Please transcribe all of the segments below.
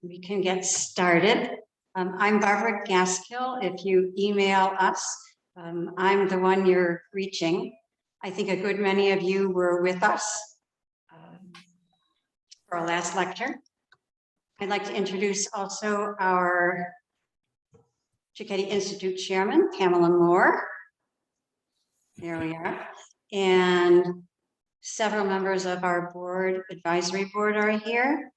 We can get started. I'm Barbara Gaskill. If you email us, I'm the one you're reaching. I think a good many of you were with us for our last lecture. I'd like to introduce also our Cecchetti Institute Chairman, Pamela Moore. There we are. And several members of our advisory board are here.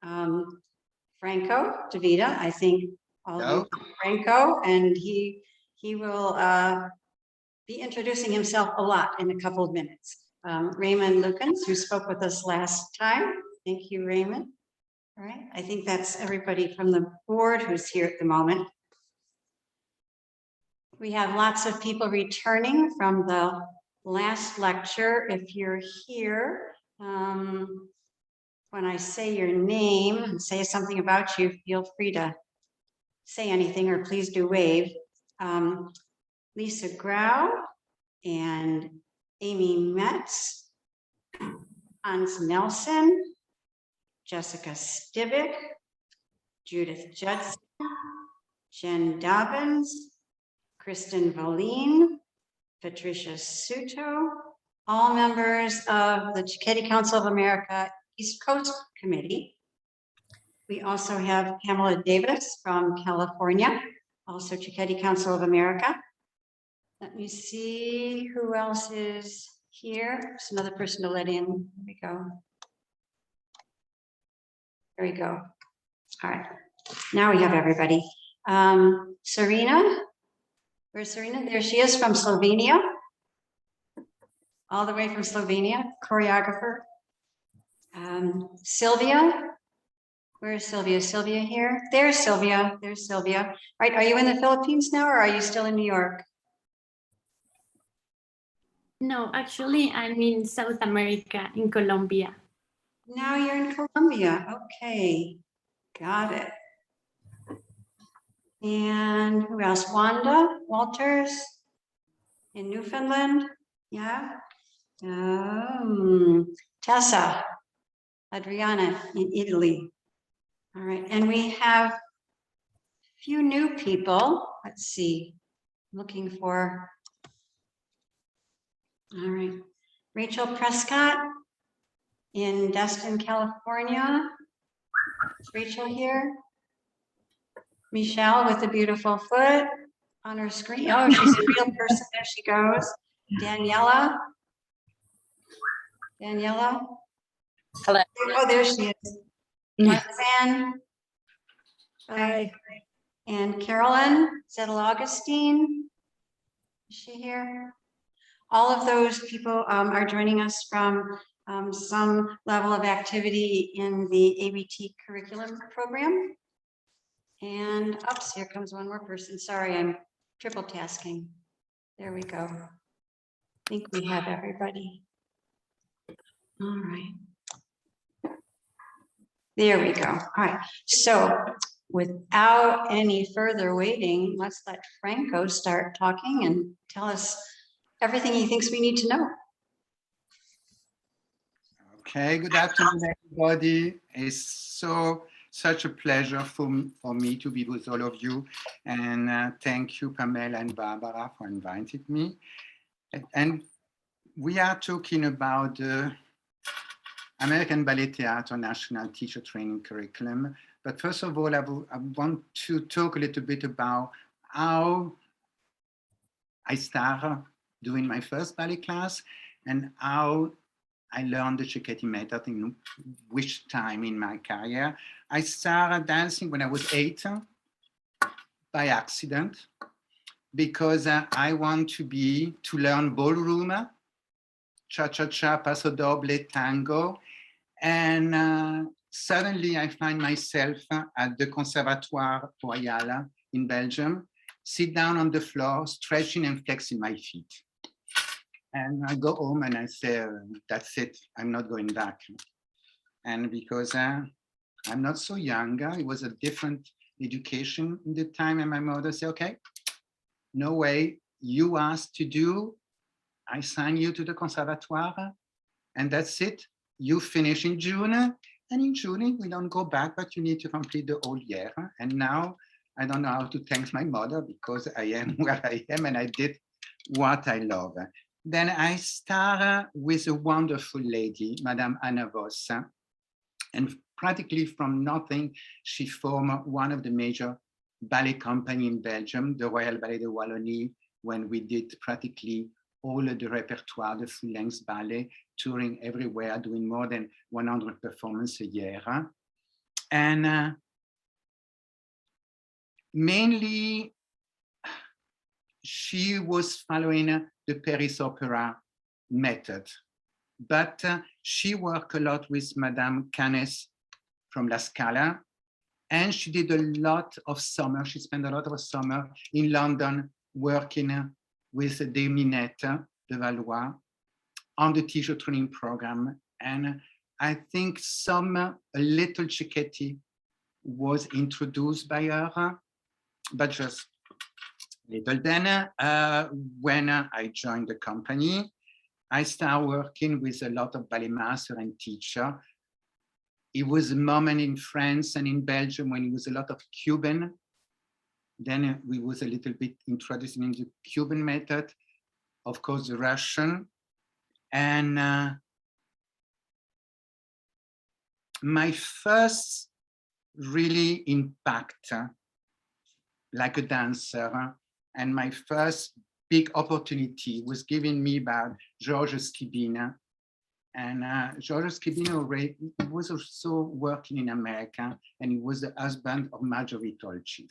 Franco De Vita, I think all of you know Franco, and he will be introducing himself a lot in a couple of minutes. Raymond Lukens, who spoke with us last time. Thank you, Raymond. All right, I think that's everybody from the board who's here at the moment. We have lots of people returning from the last lecture. If you're here, when I say your name and say something about you, feel free to say anything or please do wave. Lisa Grau and Amy Metz, Hans Nelson, Jessica Stivic, Judith Judson, Jen Dobbins, Kristen Voline, Patricia Suto, all members of the Cecchetti Council of America East Coast Committee. We also have Pamela Davis from California, also Cecchetti Council of America. Let me see who else is here. There's another person to let in. There we go. There we go. All right. Now we have everybody. Serena. Where's Serena? There she is from Slovenia. All the way from Slovenia, choreographer. Sylvia. Where's Sylvia? Sylvia here? There's Sylvia. There's Sylvia. All right. Are you in the Philippines now or are you still in New York? No, actually, I'm in South America, in Colombia. Now you're in Colombia. Okay. Got it. And who else? Wanda Walters in Newfoundland. Yeah. Tessa, Adriana in Italy. All right. And we have a few new people. Let's see. Looking for. All right. Rachel Prescott in Destin, California. Is Rachel here? Michelle with the beautiful foot on her screen. Oh, she's a real person. There she goes. Daniela. Daniela. Hello. Oh, there she is. Roxanne. Hi. And Carolyn Zettel Augustine. Is she here? All of those people are joining us from some level of activity in the ABT curriculum program. And oops, here comes one more person. Sorry, I'm triple tasking. There we go. I think we have everybody. All right. There we go. All right. So without any further waiting, let's let Franco start talking and tell us everything he thinks we need to know. Okay, good afternoon, everybody. It's such a pleasure for me to be with all of you. And thank you, Pamela and Barbara, for inviting me. And we are talking about the American Ballet Theatre National Teacher Training Curriculum. But first of all, I want to talk a little bit about how I started doing my first ballet class and how I learned the Cecchetti method in which time in my career. I started dancing when I was 8 by accident because I want to learn ballroom, cha-cha-cha, paso doble, tango. And suddenly I find myself at the Conservatoire Royal in Belgium, sit down on the floor, stretching and flexing my feet. And I go home and I say, that's it, I'm not going back. And because I'm not so young, it was a different education in the time, and my mother said, okay, no way, you asked to do, I sign you to the Conservatoire, and that's it. You finish in June, And in June, we don't go back, but you need to complete the whole year. And now I don't know how to thank my mother because I am where I am and I did what I love. Then I start with a wonderful lady, Madame Anna Voss. And practically from nothing, she formed one of the major ballet company in Belgium, the Royal Ballet de Wallonie, when we did practically all of the repertoire, the full-length ballet, touring everywhere, doing more than 100 performances a year. And mainly, she was following the Paris Opera method, but she worked a lot with Madame Canes from La Scala, and she did a lot of summer. She spent a lot of summer in London working with the Minette de Valois on the teacher training program. And I think a little Cecchetti was introduced by her, but just little. Then when I joined the company, I started working with a lot of ballet master and teacher. It was a moment in France and in Belgium when it was a lot of Cuban. Then we was a little bit introducing in the Cuban method, of course, the Russian. And my first really impact like a dancer and my first big opportunity was given me by Georges Schibina. And Georges Schibina was also working in America, and he was the husband of Marjorie Tolchif.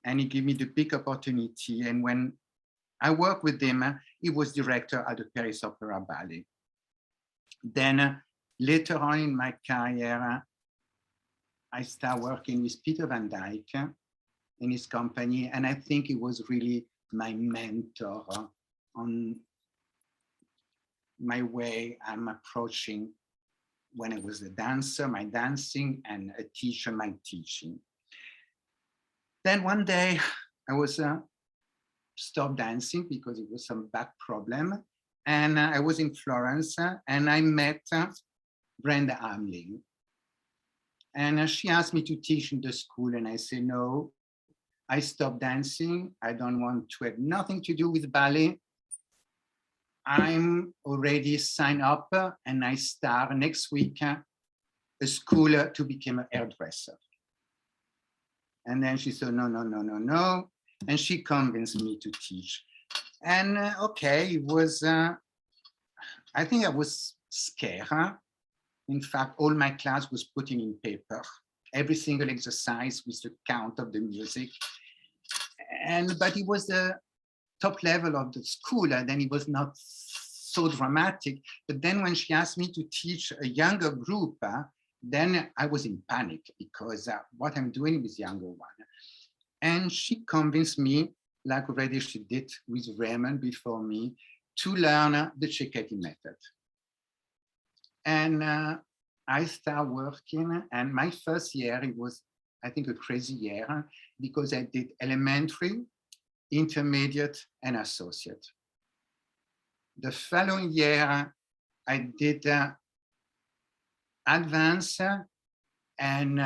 And he gave me the big opportunity. And when I worked with him, he was director at the Paris Opera Ballet. Then later on in my career, I started working with Peter van Dyck in his company. And I think he was really my mentor on my way I'm approaching when I was a dancer, my dancing, and a teacher, my teaching. Then one day I was stopped dancing because it was some back problem. And I was in Florence and I met Brenda Amling. And she asked me to teach in the school. And I said, no, I stopped dancing. I don't want to have nothing to do with ballet. I'm already signed up and I start next week a school to become a hairdresser. And then she said, no, no, no, no, no. And she convinced me to teach. And okay, it was, I think I was scared. In fact, all my class was putting in paper, every single exercise with the count of the music. But it was the top level of the school, and then it was not so dramatic. But then when she asked me to teach a younger group, then I was in panic because what I'm doing with younger one. And she convinced me, like already she did with Raymond before me, to learn the Cecchetti method. And I started working, and my first year, it was, I think, a crazy year because I did elementary, intermediate, and associate. The following year, I did advanced and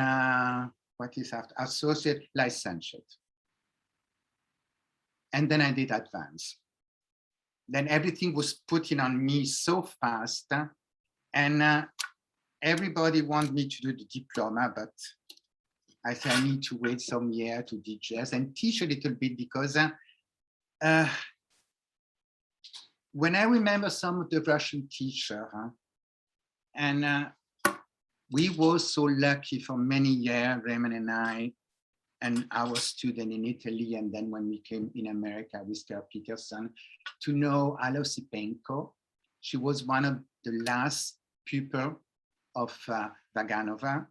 what is after associate licentiate. And then I did advanced. Then everything was putting on me so fast, and everybody wanted me to do the diploma, but I said I need to wait some year to do jazz and teach a little bit because when I remember some of the Russian teachers, and we were so lucky for many years, Raymond and I, and our student in Italy, and then when we came in America with Claire Peterson, to know Ala Osipenko. She was one of the last pupils of Vaganova.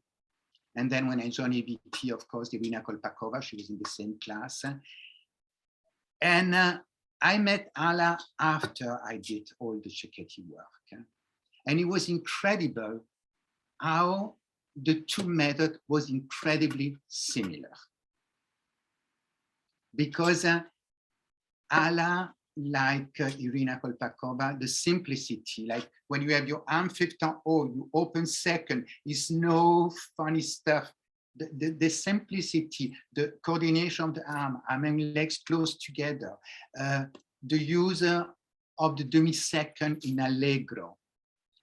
And then when I joined ABT, of course, Irina Kolpakova, she was in the same class. And I met Ala after I did all the Cecchetti work. And it was incredible how the two methods was incredibly similar. Because Ala like Irina Kolpakova, the simplicity, like when you have your arm flipped on O, you open second, it's no funny stuff. The simplicity, the coordination of the arm and legs close together, the use of the demi-second in Allegro.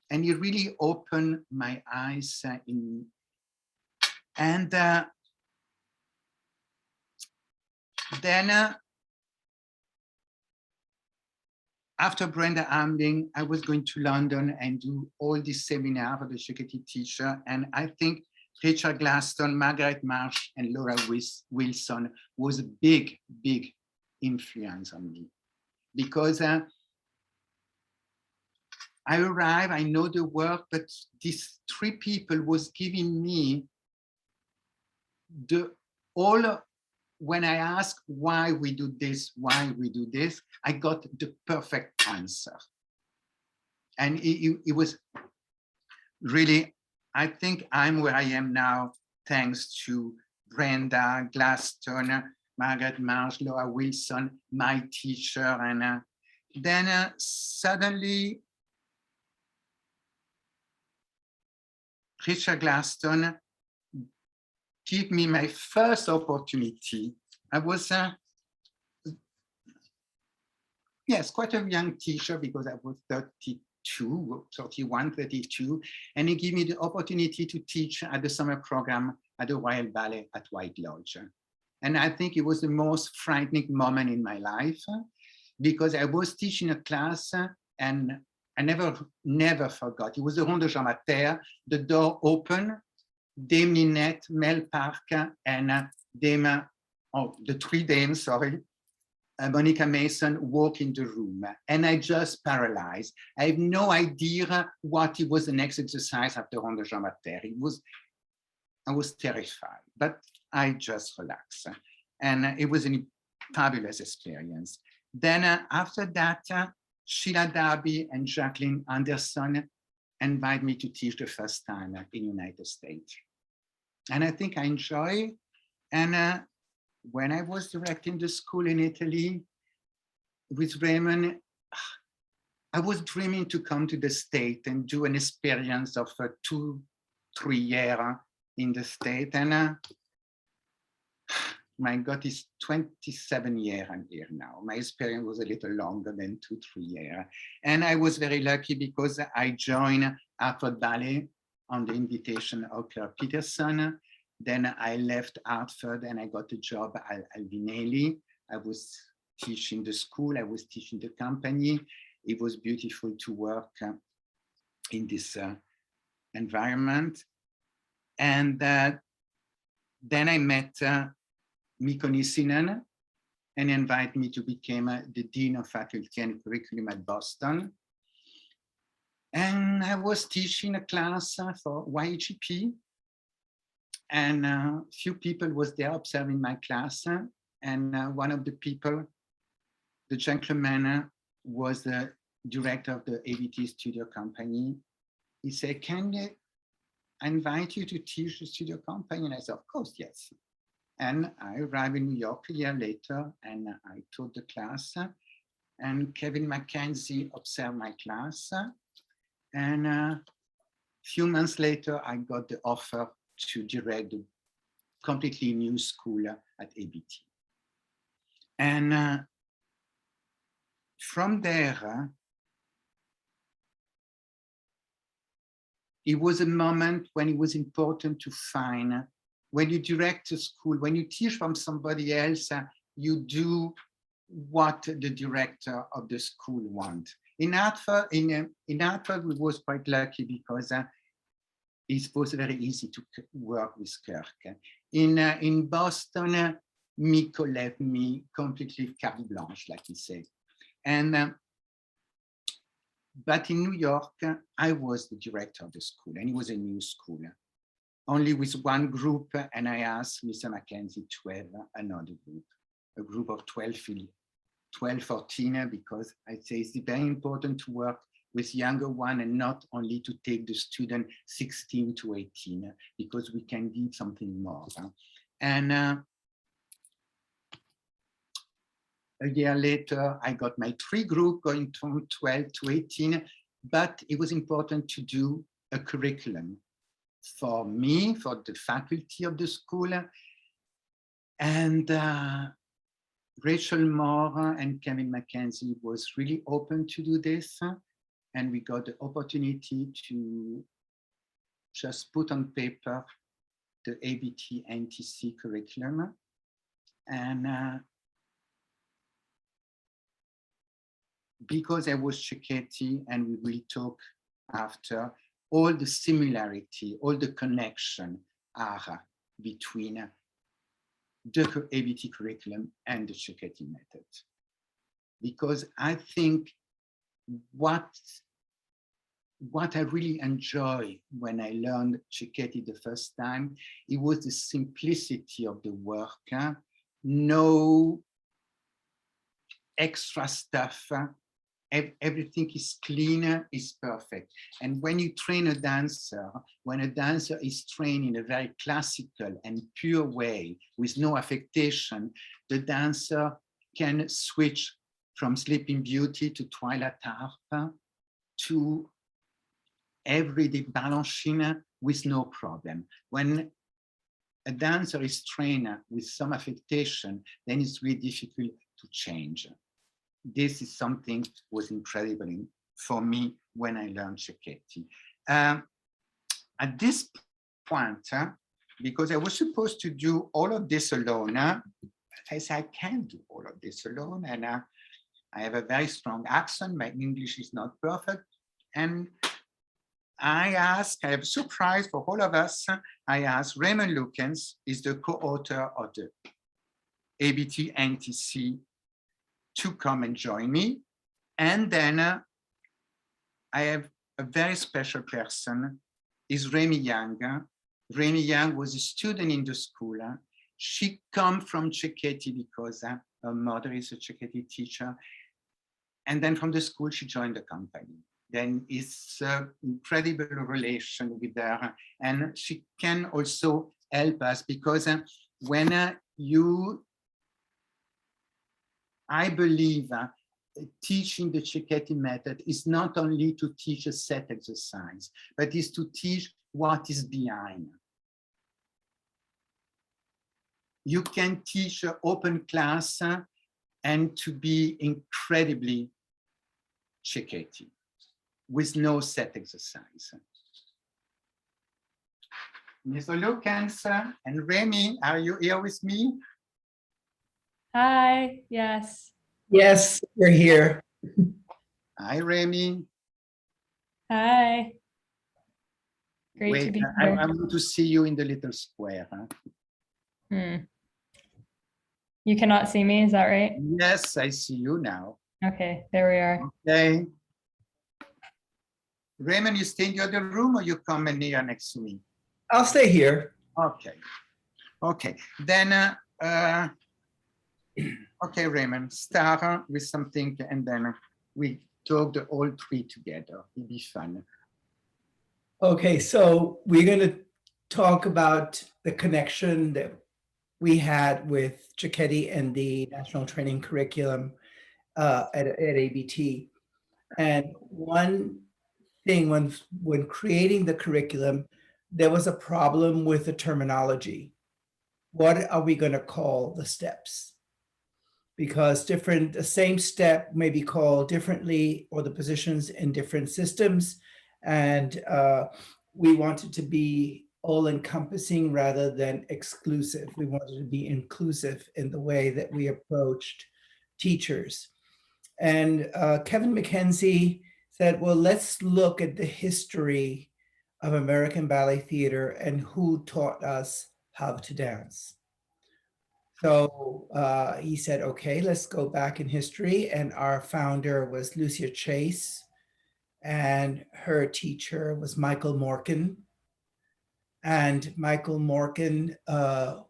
And it really opened my eyes then after Brenda Amling, I was going to London and do all these seminars for the Cecchetti teacher. And I think Richard Glaston, Margaret Marsh, and Laura Wilson was a big, big influence on me. Because I arrived, I know the work, but these three people was giving me when I asked why we do this, I got the perfect answer. And it was really, I think I'm where I am now, thanks to Brenda, Glaston, Margaret Marsh, Laura Wilson, my teacher. And then suddenly, Richard Glaston gave me my first opportunity. I was, yes, quite a young teacher because I was 31, 32. And he gave me the opportunity to teach at the summer program at the Royal Ballet at White Lodge. And I think it was the most frightening moment in my life because I was teaching a class and I never forgot. It was the Ronde de Jean-Mater, the door opened, Dame Ninette, Mel Parker, and the three dames, sorry, Monica Mason walk in the room. And I just paralyzed. I have no idea what it was the next exercise after Ronde de Jean-Mater. I was terrified, but I just relaxed. And it was a fabulous experience. Then after that, Sheila Darby and Jacqueline Anderson invited me to teach the first time in the United States. And I think I enjoy. And when I was directing the school in Italy with Raymond, I was dreaming to come to the States and do an experience of 2-3 years in the States. And my God, it's 27 years I'm here now. My experience was a little longer than 2-3 years. And I was very lucky because I joined Hartford Ballet on the invitation of Claire Peterson. Then I left Hartford and I got a job at Alvinelli. I was teaching the school, I was teaching the company. It was beautiful to work in this environment. And then I met Mikko Nissinen and invited me to become the Dean of Faculty and Curriculum at Boston. And I was teaching a class for YGP. And a few people was there observing my class. And one of the people, the gentleman, was the director of the ABT studio company. He said, can I invite you to teach the studio company? And I said, of course, yes. And I arrived in New York a year later and I taught the class. And Kevin Mackenzie observed my class. And a few months later, I got the offer to direct a completely new school at ABT. And from there, it was a moment when it was important to find, when you direct a school, when you teach from somebody else, you do what the director of the school wants. In Hartford, we was quite lucky because it was very easy to work with Kirk. In Boston, Mikko left me completely carte blanche, like he said. And but in New York, I was the director of the school, and it was a new school, only with one group. And I asked Mr. Mackenzie to have another group, a group of 12, 14, because I say it's very important to work with younger one and not only to take the student 16 to 18, because we can give something more. And A year later, I got my 3 group going from 12 to 18, but it was important to do a curriculum for me, for the faculty of the school. And Rachel Moore and Kevin McKenzie was really open to do this. And we got the opportunity to just put on paper the ABT NTC curriculum. And because I was Cecchetti, and we will talk after, all the similarity, all the connection are between the ABT curriculum and the Cecchetti method. Because I think what I really enjoy when I learned Cecchetti the first time, it was the simplicity of the work, no extra stuff, everything is clean, is perfect. And when you train a dancer, when a dancer is trained in a very classical and pure way, with no affectation, the dancer can switch from Sleeping Beauty to Twilight Harp to everyday balancing with no problem. When a dancer is trained with some affectation, then it's really difficult to change. This is something that was incredible for me when I learned Cecchetti. At this point, because I was supposed to do all of this alone, I said, I can't do all of this alone. And I have a very strong accent. My English is not perfect. And I have a surprise for all of us. I asked Raymond Lukens, is the co-author of the ABT NTC, to come and join me. And then I have a very special person, is Remy Young. Remy Young was a student in the school. She come from Cecchetti because her mother is a Cecchetti teacher. And then from the school, she joined the company. Then it's an incredible relation with her. And she can also help us because when I believe teaching the Cecchetti method is not only to teach a set exercise, but is to teach what is behind. You can teach an open class and to be incredibly Cecchetti with no set exercise. Mr. Lukens and Remy, are you here with me? Hi, yes. Yes, we're here. Hi, Remy. Hi. Great to Wait, be I here. want to see you in the little square. You cannot see me, is that right? Yes, I see you now. Okay, there we are. Okay. Raymond, you stay in the other room or you come in here next to me? I'll stay here. Okay. Okay. Then, okay, Raymond, start with something and then we talk the all three together. It'll be fun. Okay, so we're going to talk about the connection that we had with Cecchetti and the National Training Curriculum at ABT. And one thing, when creating the curriculum, there was a problem with the terminology. What are we going to call the steps? Because the same step may be called differently, or the positions in different systems. And we wanted to be all-encompassing rather than exclusive. We wanted to be inclusive in the way that we approached teachers. And Kevin McKenzie said, well, let's look at the history of American Ballet Theater and who taught us how to dance. So he said, okay, let's go back in history. And our founder was Lucia Chase, and her teacher was Michael Morkin. And Michael Morkin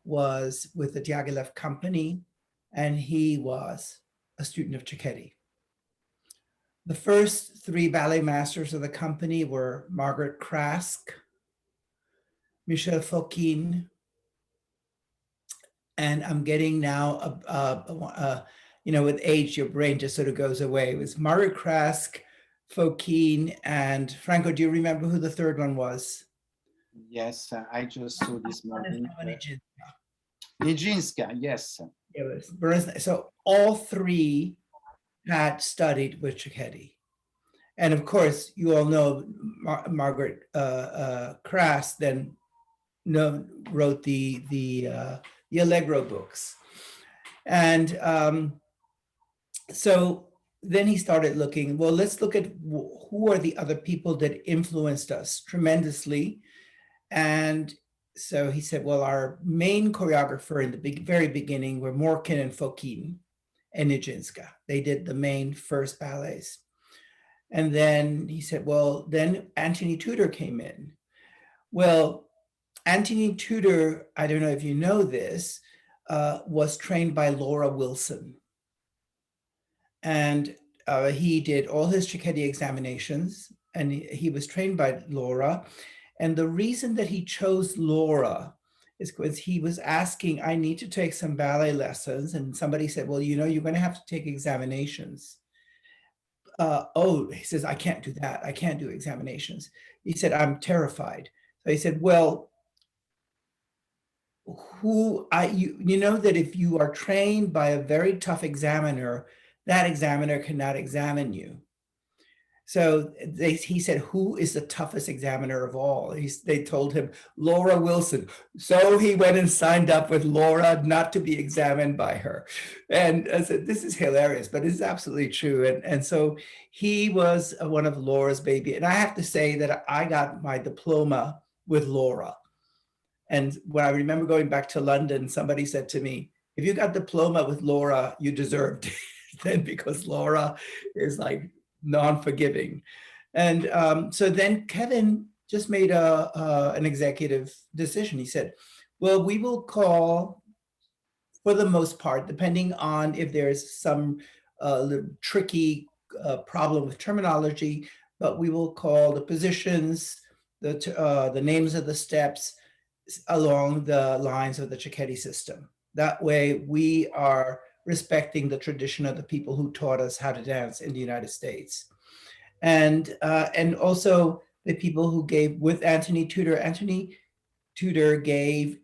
was with the Diaghilev Company, and he was a student of Cecchetti. The first three ballet masters of the company were Margaret Krask, Michel Fokine, and I'm getting now you know, with age, your brain just sort of goes away. It was Margaret Krask, Fokine, and Franco, do you remember who the third one was? Yes, I just saw this morning. It Nijinska, yes. was Berns. So all three had studied with Cecchetti. And of course, you all know Margaret Krask then wrote the Allegro books. And so then he started looking, well, let's look at who are the other people that influenced us tremendously. And so he said, well, our main choreographer in the very beginning were Morkin and Fokine and Nijinska. They did the main first ballets. And then he said, well, then Anthony Tudor came in. Well, Anthony Tudor, I don't know if you know this, was trained by Laura Wilson. And he did all his Cecchetti examinations, and he was trained by Laura. And the reason that he chose Laura is because he was asking, I need to take some ballet lessons. And somebody said, well, you know, you're going to have to take examinations. Oh, he says, I can't do that. I can't do examinations. He said, I'm terrified. So he said, well, you know that if you are trained by a very tough examiner, that examiner cannot examine you. So he said, who is the toughest examiner of all? They told him, Laura Wilson. So he went and signed up with Laura not to be examined by her. And I said, this is hilarious, but it's absolutely true. And so he was one of Laura's baby. And I have to say that I got my diploma with Laura. And when I remember going back to London, somebody said to me, if you got diploma with Laura, you deserved it. Then because Laura is like non-forgiving. And so then Kevin just made an executive decision. He said, well, we will call, for the most part, depending on if there's some tricky problem with terminology, but we will call the positions, the names of the steps along the lines of the Cecchetti system. That way we are respecting the tradition of the people who taught us how to dance in the United States. And also the people who gave with Anthony Tudor. Anthony Tudor gave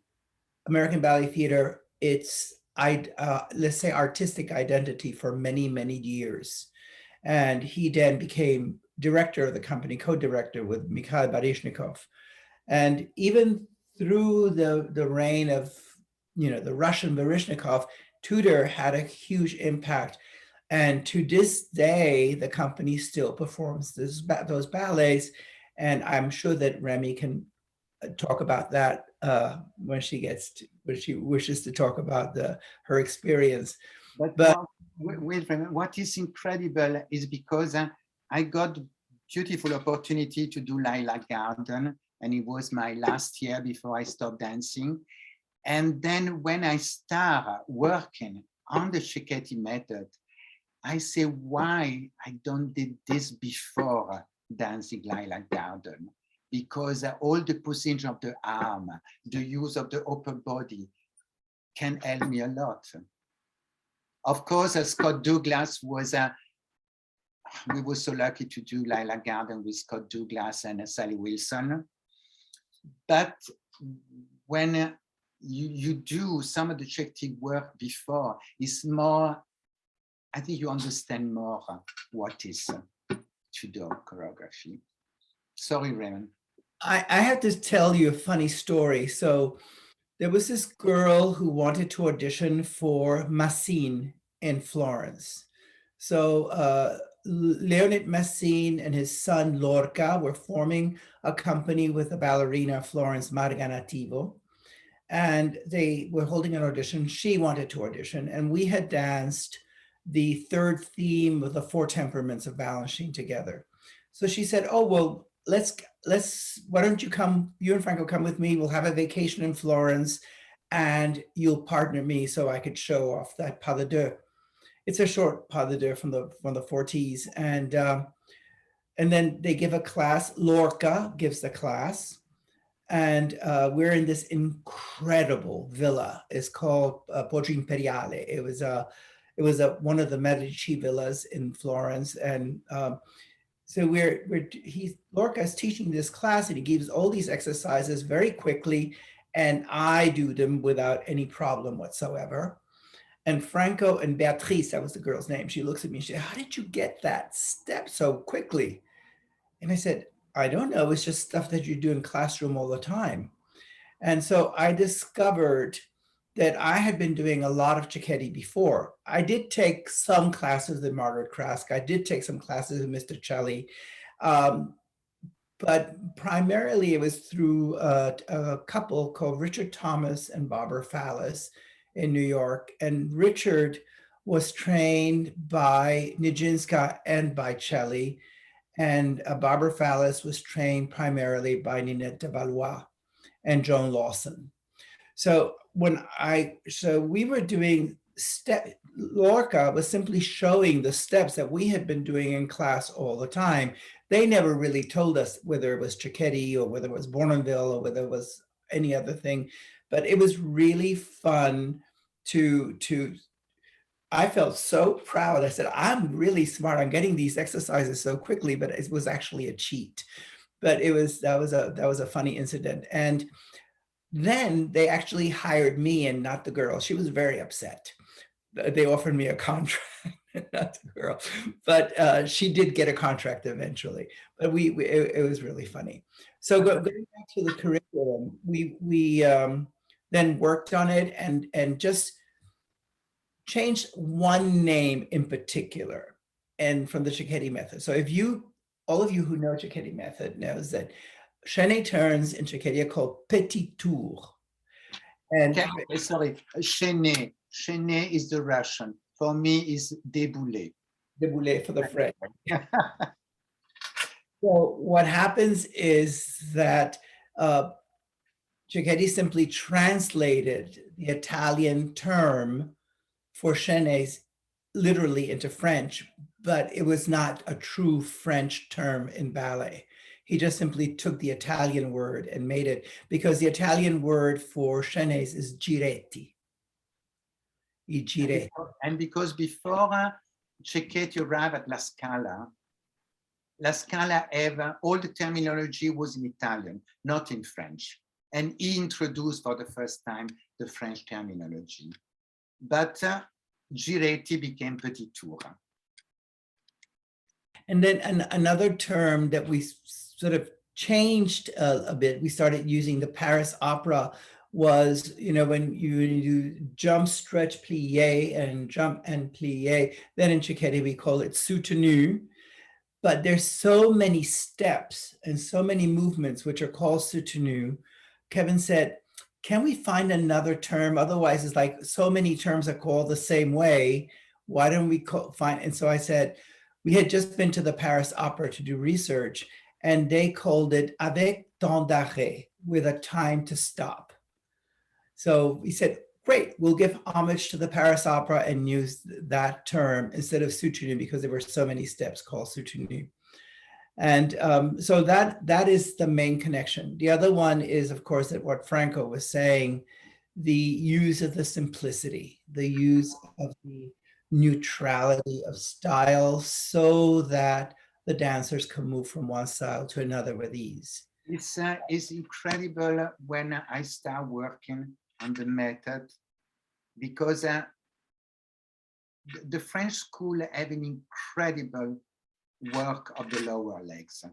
American Ballet Theater its, let's say, artistic identity for many, many years. And he then became director of the company, co-director with Mikhail Baryshnikov. And even through the reign of, you know, the Russian Baryshnikov, Tudor had a huge impact. And to this day, the company still performs those ballets. And I'm sure that Remy can talk about that when she wishes to talk about her experience. But wait, what is incredible is because I got beautiful opportunity to do Lilac Garden, and it was my last year before I stopped dancing. And then when I start working on the Cecchetti method, I say, why I don't did this before dancing Lilac Garden? Because all the position of the arm, the use of the upper body can help me a lot. Of course, Scott Douglas was we were so lucky to do Lilac Garden with Scott Douglas and Sally Wilson. But when you do some of the Cecchetti work before, it's more, I think you understand more what is Tudor choreography. Sorry, Raymond. I have to tell you a funny story. So there was this girl who wanted to audition for Massine in Florence. So Leonid Massine and his son Lorca were forming a company with a ballerina, Florence Marganativo. And they were holding an audition. She wanted to audition, and we had danced the third theme of the Four Temperaments of Balanchine together. So she said, oh, well, why don't you come, you and Franco come with me, we'll have a vacation in Florence, and you'll partner me so I could show off that pas de deux. It's a short pas de deux from the 40s. And then they give a class, Lorca gives the class. And we're in this incredible villa. It's called Poggio Imperiale. It It was one of the Medici villas in Florence. And so Lorca's teaching this class, and he gives all these exercises very quickly, and I do them without any problem whatsoever. And Franco and Beatrice, that was the girl's name, she looks at me and she said, how did you get that step so quickly? And I said, I don't know, it's just stuff that you do in classroom all the time. And so I discovered that I had been doing a lot of Cecchetti before. I did take some classes with Margaret Krask. I did take some classes with Mr. Celli. But primarily it was through a couple called Richard Thomas and Barbara Fallis in New York. And Richard was trained by Nijinsky and by Celli. And Barbara Fallis was trained primarily by Ninette de Valois and Joan Lawson. So we were doing Lorca was simply showing the steps that we had been doing in class all the time. They never really told us whether it was Cecchetti or whether it was Bournonville or whether it was any other thing, but it was really fun I felt so proud. I said, I'm really smart. I'm getting these exercises so quickly, but it was actually a cheat. But that was a funny incident. And then they actually hired me and not the girl. She was very upset. They offered me a contract, not the girl, but she did get a contract eventually. But it was really funny. So going back to the curriculum, we then worked on it and just changed one name in particular, and from the Cecchetti method. So all of you who know Cecchetti method knows that chaîné turns in Cecchetti are called petit tours. And sorry, chaîné. Chaîné is the Russian. For me, is déboulé. Déboulé for the French. So what happens is that Cecchetti simply translated the Italian term for chaînés literally into French, but it was not a true French term in ballet. He just simply took the Italian word and made it, because the Italian word for chaînés is giretti. I giretti. And because before Cecchetti arrived at La Scala all the terminology was in Italian, not in French. And he introduced for the first time the French terminology. But giretti became petit tour. And then another term that we sort of changed a bit, we started using the Paris Opera, was, when you do jump, stretch, plie, and jump and plie, then in Cecchetti we call it soutenu. But there's so many steps and so many movements which are called soutenu. Kevin said, can we find another term? Otherwise, it's like so many terms are called the same way. Why don't we find? And so I said, we had just been to the Paris Opera to do research, and they called it avec temps d'arrêt, with a time to stop. So we said, great, we'll give homage to the Paris Opera and use that term instead of soutenu, because there were so many steps called soutenu. And so that is the main connection. The other one is, of course, that what Franco was saying, the use of the simplicity, the use of the neutrality of style, so that the dancers can move from one style to another with ease. It's incredible when I start working on the method, because the French school have an incredible work of the lower legs,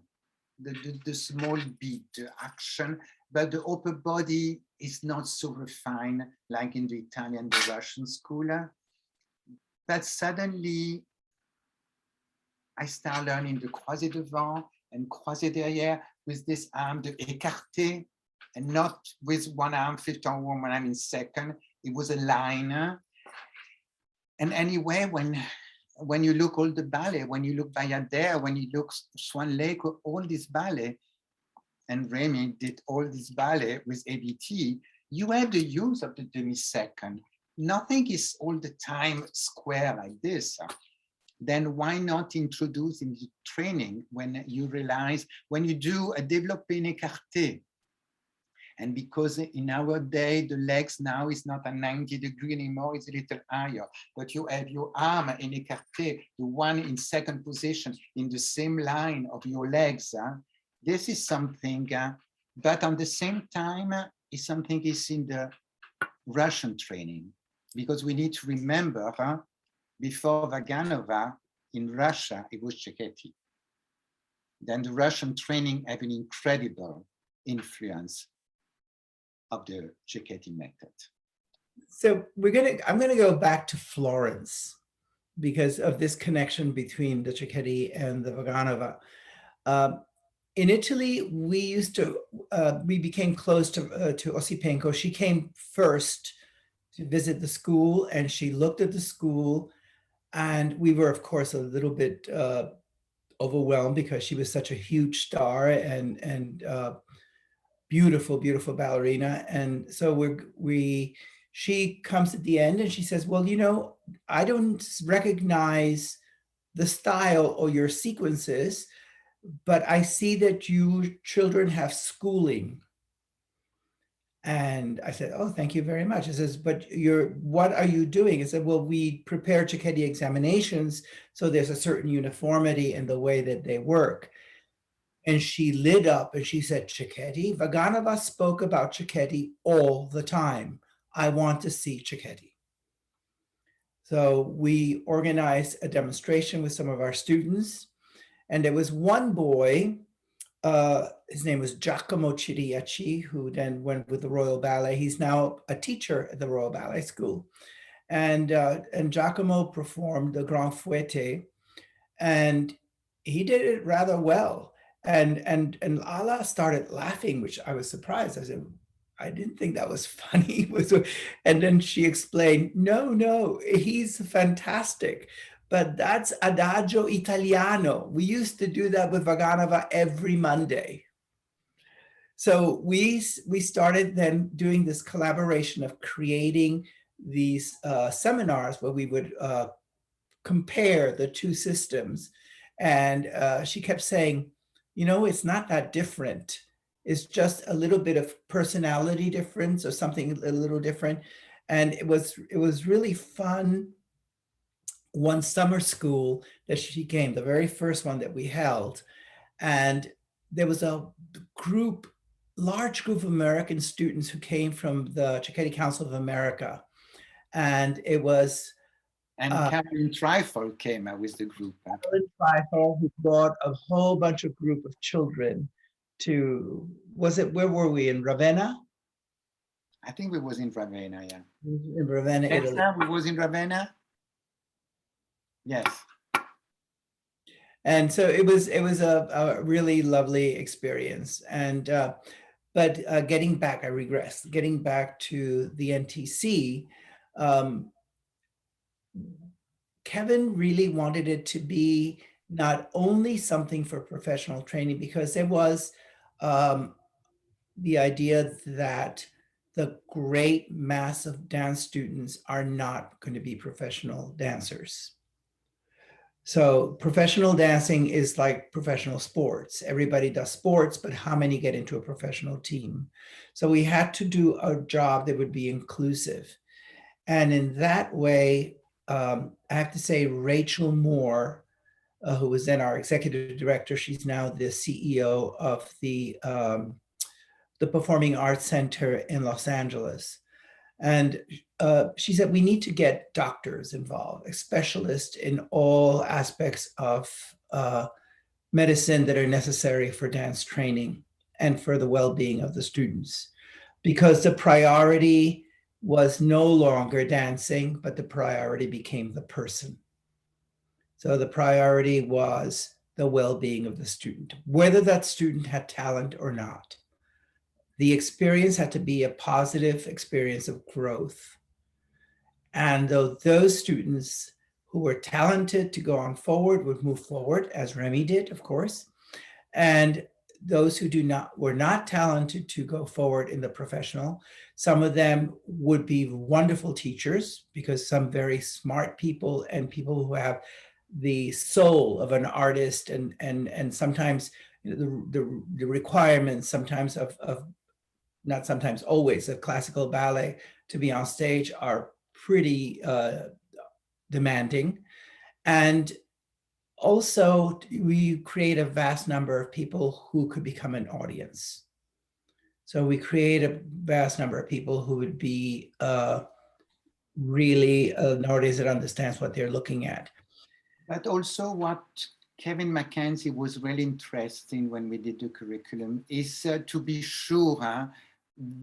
the small beat, the action, but the upper body is not so refined like in the Italian, the Russian school. But suddenly I start learning the croisé devant and croisé derrière with this arm, the écarté, and not with one arm fifth on one arm in second. It was a line. And anyway, when you look all the ballet, when you look Bayadère, when you look Swan Lake, all this ballet, and Remy did all this ballet with ABT, you have the use of the demi-second. Nothing is all the time square like this. Then why not introduce in the training when you realize, when you do a développé écarté, And because in our day, the legs now is not a 90-degree anymore, it's a little higher, but you have your arm in écarté, the one in second position in the same line of your legs. This is something, but on the same time, is something is in the Russian training, because we need to remember, before Vaganova, in Russia, it was Cecchetti. Then the Russian training have an incredible influence of the Cecchetti method. So I'm gonna go back to Florence because of this connection between the Cecchetti and the Vaganova. In Italy, we became close to Osipenko. She came first to visit the school, and she looked at the school, and we were, of course, a little bit overwhelmed because she was such a huge star and beautiful, beautiful ballerina. And so she comes at the end and she says, well, you know, I don't recognize the style or your sequences, but I see that you children have schooling. And I said, oh, thank you very much. He says, but what are you doing? I said, well, we prepare Cecchetti examinations, so there's a certain uniformity in the way that they work. And she lit up and she said, Cecchetti, Vaganova spoke about Cecchetti all the time. I want to see Cecchetti. So we organized a demonstration with some of our students. And there was one boy, his name was Giacomo Ciriaci, who then went with the Royal Ballet. He's now a teacher at the Royal Ballet School. And Giacomo performed the Grand Fouette, and he did it rather well. And Ala started laughing, which I was surprised. I said, I didn't think that was funny. And then she explained, no, he's fantastic. But that's Adagio Italiano. We used to do that with Vaganova every Monday. So we started then doing this collaboration of creating these seminars where we would compare the two systems. And she kept saying, you know, it's not that different. It's just a little bit of personality difference or something a little different. And it was really fun. One summer school that she came, the very first one that we held, and there was a large group of American students who came from the Cecchetti Council of America, and it was Caroline Trifle came with the group. Caroline Trifle, who brought a whole bunch of group of children to, where were we, in Ravenna? I think we was in Ravenna, yeah. In Ravenna, Italy. We was in Ravenna. Yes. And so it was a really lovely experience. And but getting back, I regress. Getting back to the NTC, Kevin really wanted it to be not only something for professional training, because there was the idea that the great mass of dance students are not going to be professional dancers. So professional dancing is like professional sports. Everybody does sports, but how many get into a professional team? So we had to do a job that would be inclusive. And in that way, I have to say Rachel Moore, who was then our executive director, she's now the CEO of the Performing Arts Center in Los Angeles. And she said, we need to get doctors involved, specialists in all aspects of medicine that are necessary for dance training and for the well-being of the students. Because the priority was no longer dancing, but the priority became the person. So the priority was the well-being of the student, whether that student had talent or not. The experience had to be a positive experience of growth. And those students who were talented to go on forward would move forward, as Remy did, of course. And those who were not talented to go forward in the professional, some of them would be wonderful teachers, because some very smart people and people who have the soul of an artist and sometimes the requirements sometimes of not sometimes, always, of classical ballet to be on stage are pretty demanding. And also, we create a vast number of people who could become an audience. So we create a vast number of people who would be really an audience that understands what they're looking at. But also what Kevin Mackenzie was really interested in when we did the curriculum is to be sure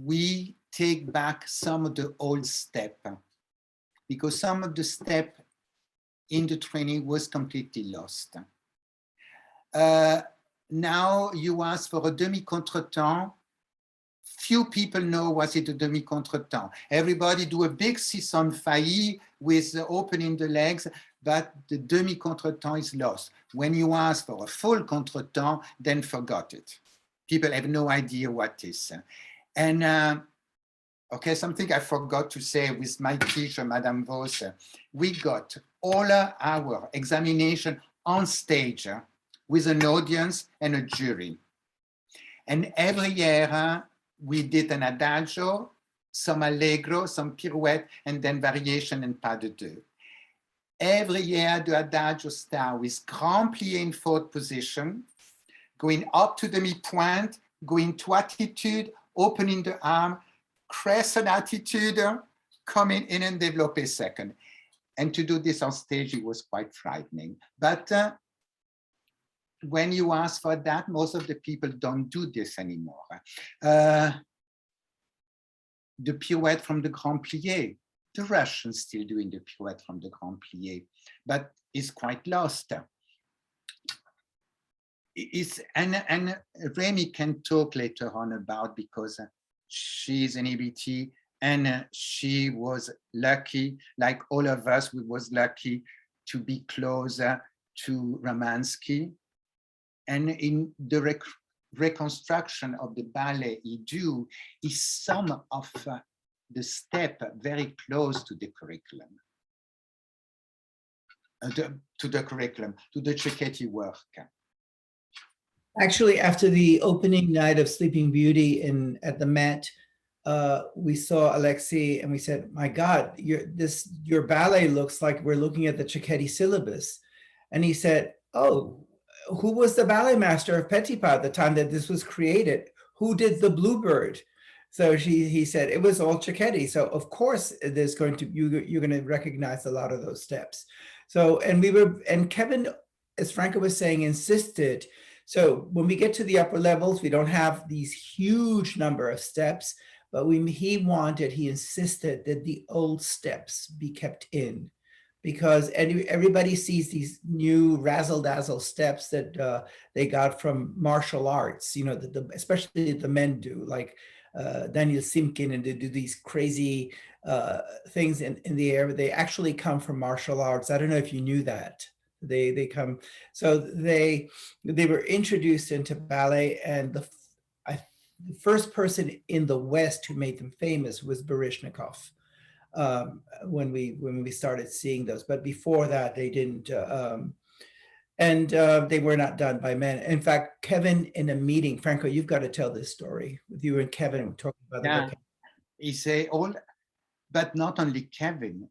we take back some of the old step, because some of the step in the training was completely lost. Now you ask for a demi-contretemps. Few people know what is a demi-contretemps. Everybody do a big sisson failli with opening the legs, but the demi-contretemps is lost. When you ask for a full contretemps, then forgot it. People have no idea what is. And okay, something I forgot to say with my teacher, Madame Vos, we got all our examination on stage with an audience and a jury. And every year we did an adagio, some allegro, some pirouette, and then variation and pas de deux. Every year the adagio starts with grand plié in fourth position, going up to demi-pointe, going to attitude, opening the arm, crescent attitude, coming in and développé second. And to do this on stage, it was quite frightening. But when you ask for that, most of the people don't do this anymore. The pirouette from the Grand Plié, the Russians still doing the pirouette from the Grand Plié, but it's quite lost. And Remy can talk later on about, because she's an ABT and she was lucky, like all of us, we was lucky to be closer to Ramansky. And in the reconstruction of the ballet he do, is some of the step very close to the curriculum, to the Cecchetti work. Actually, after the opening night of Sleeping Beauty at the Met, we saw Alexei and we said, my God, your ballet looks like we're looking at the Cecchetti syllabus. And he said, oh, who was the ballet master of Petipa at the time that this was created? Who did the Bluebird? So he said, it was all Cecchetti. So of course, there's going to, you're going to recognize a lot of those steps. So, and Kevin, as Franco was saying, insisted. So when we get to the upper levels, we don't have these huge number of steps, but he insisted that the old steps be kept in, because everybody sees these new razzle-dazzle steps that they got from martial arts, you know, especially the men do, like Daniel Simkin, and they do these crazy things in the air. They actually come from martial arts. I don't know if you knew that. They come, so they were introduced into ballet, and the first person in the West who made them famous was Baryshnikov. When we started seeing those, but before that they didn't, and they were not done by men. In fact, Kevin, in a meeting, Franco, you've got to tell this story with you and Kevin talking about the book. He say all, but not only Kevin,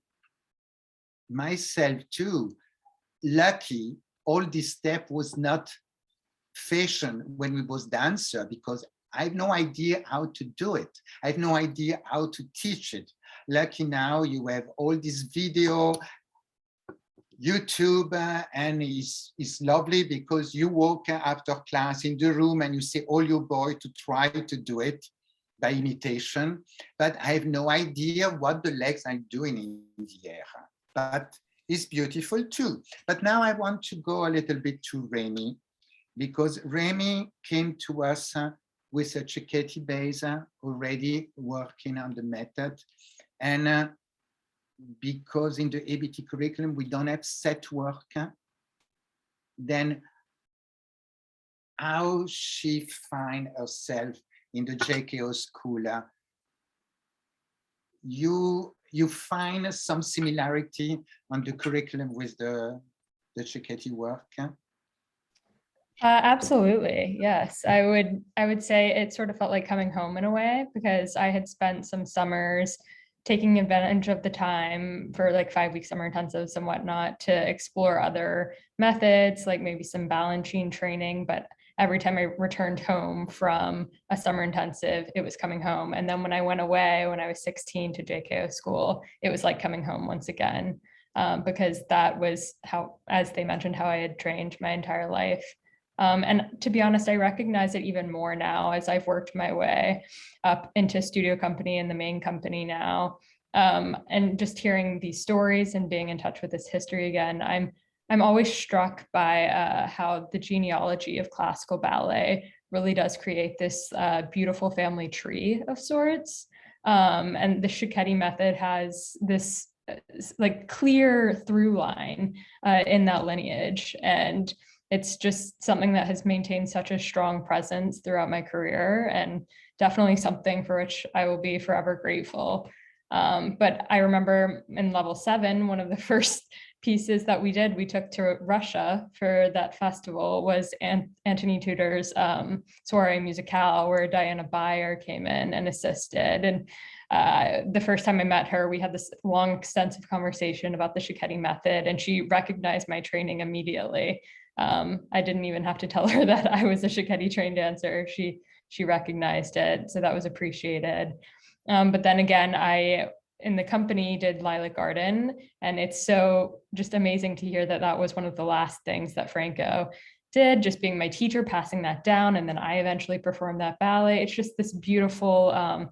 myself too. Lucky, all this step was not fashion when we was dancer, because I have no idea how to do it. I have no idea how to teach it. Lucky now you have all this video, YouTube, and it's lovely because you walk after class in the room and you see all your boys to try to do it by imitation. But I have no idea what the legs are doing in the air. But it's beautiful too. But now I want to go a little bit to Remy, because Remy came to us with a Cecchetti base already working on the method. And because in the ABT curriculum, we don't have set work, then how she find herself in the JKO school, you find some similarity on the curriculum with the Cecchetti work? Absolutely. Yes. I would say it sort of felt like coming home in a way, because I had spent some summers taking advantage of the time for like 5-week summer intensives and whatnot to explore other methods, like maybe some Balanchine training. But every time I returned home from a summer intensive, it was coming home. And then when I went away, when I was 16 to JKO school, it was like coming home once again, because that was how, as they mentioned, how I had trained my entire life. And to be honest, I recognize it even more now as I've worked my way up into studio company and the main company now. And just hearing these stories and being in touch with this history again, I'm always struck by how the genealogy of classical ballet really does create this beautiful family tree of sorts. And the Cecchetti method has this like clear through line in that lineage. And it's just something that has maintained such a strong presence throughout my career, and definitely something for which I will be forever grateful. But I remember in level 7, one of the first pieces that we took to Russia for that festival was Anthony Tudor's Soirée Musicale, where Diana Bayer came in and assisted. And the first time I met her, we had this long, extensive conversation about the Cecchetti method, and she recognized my training immediately. I didn't even have to tell her that I was a Cecchetti trained dancer. She recognized it, so that was appreciated. But then again, I in the company did Lilac Garden, and it's so just amazing to hear that that was one of the last things that Franco did, just being my teacher, passing that down, and then I eventually performed that ballet. It's just this beautiful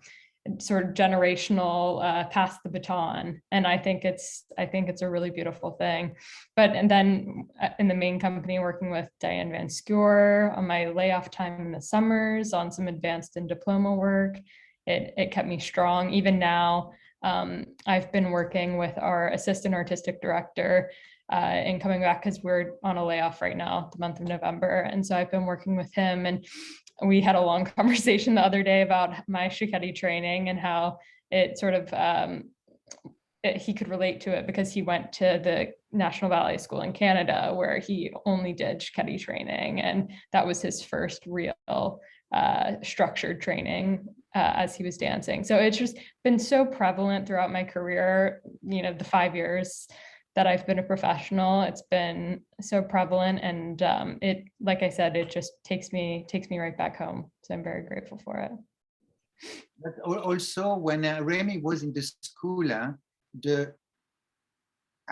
sort of generational pass the baton, and I think it's a really beautiful thing. And then in the main company, working with Diane Van Schuur on my layoff time in the summers on some advanced and diploma work, it kept me strong. Even now, I've been working with our assistant artistic director and coming back because we're on a layoff right now, the month of November. And so I've been working with him, and we had a long conversation the other day about my Cecchetti training and how it sort of, he could relate to it because he went to the National Ballet School in Canada, where he only did Cecchetti training. And that was his first real structured training as he was dancing. So it's just been so prevalent throughout my career, the 5 years that I've been a professional. It's been so prevalent, and it, like I said, it just takes me right back home. So I'm very grateful for it. But also, when Remy was in the school, I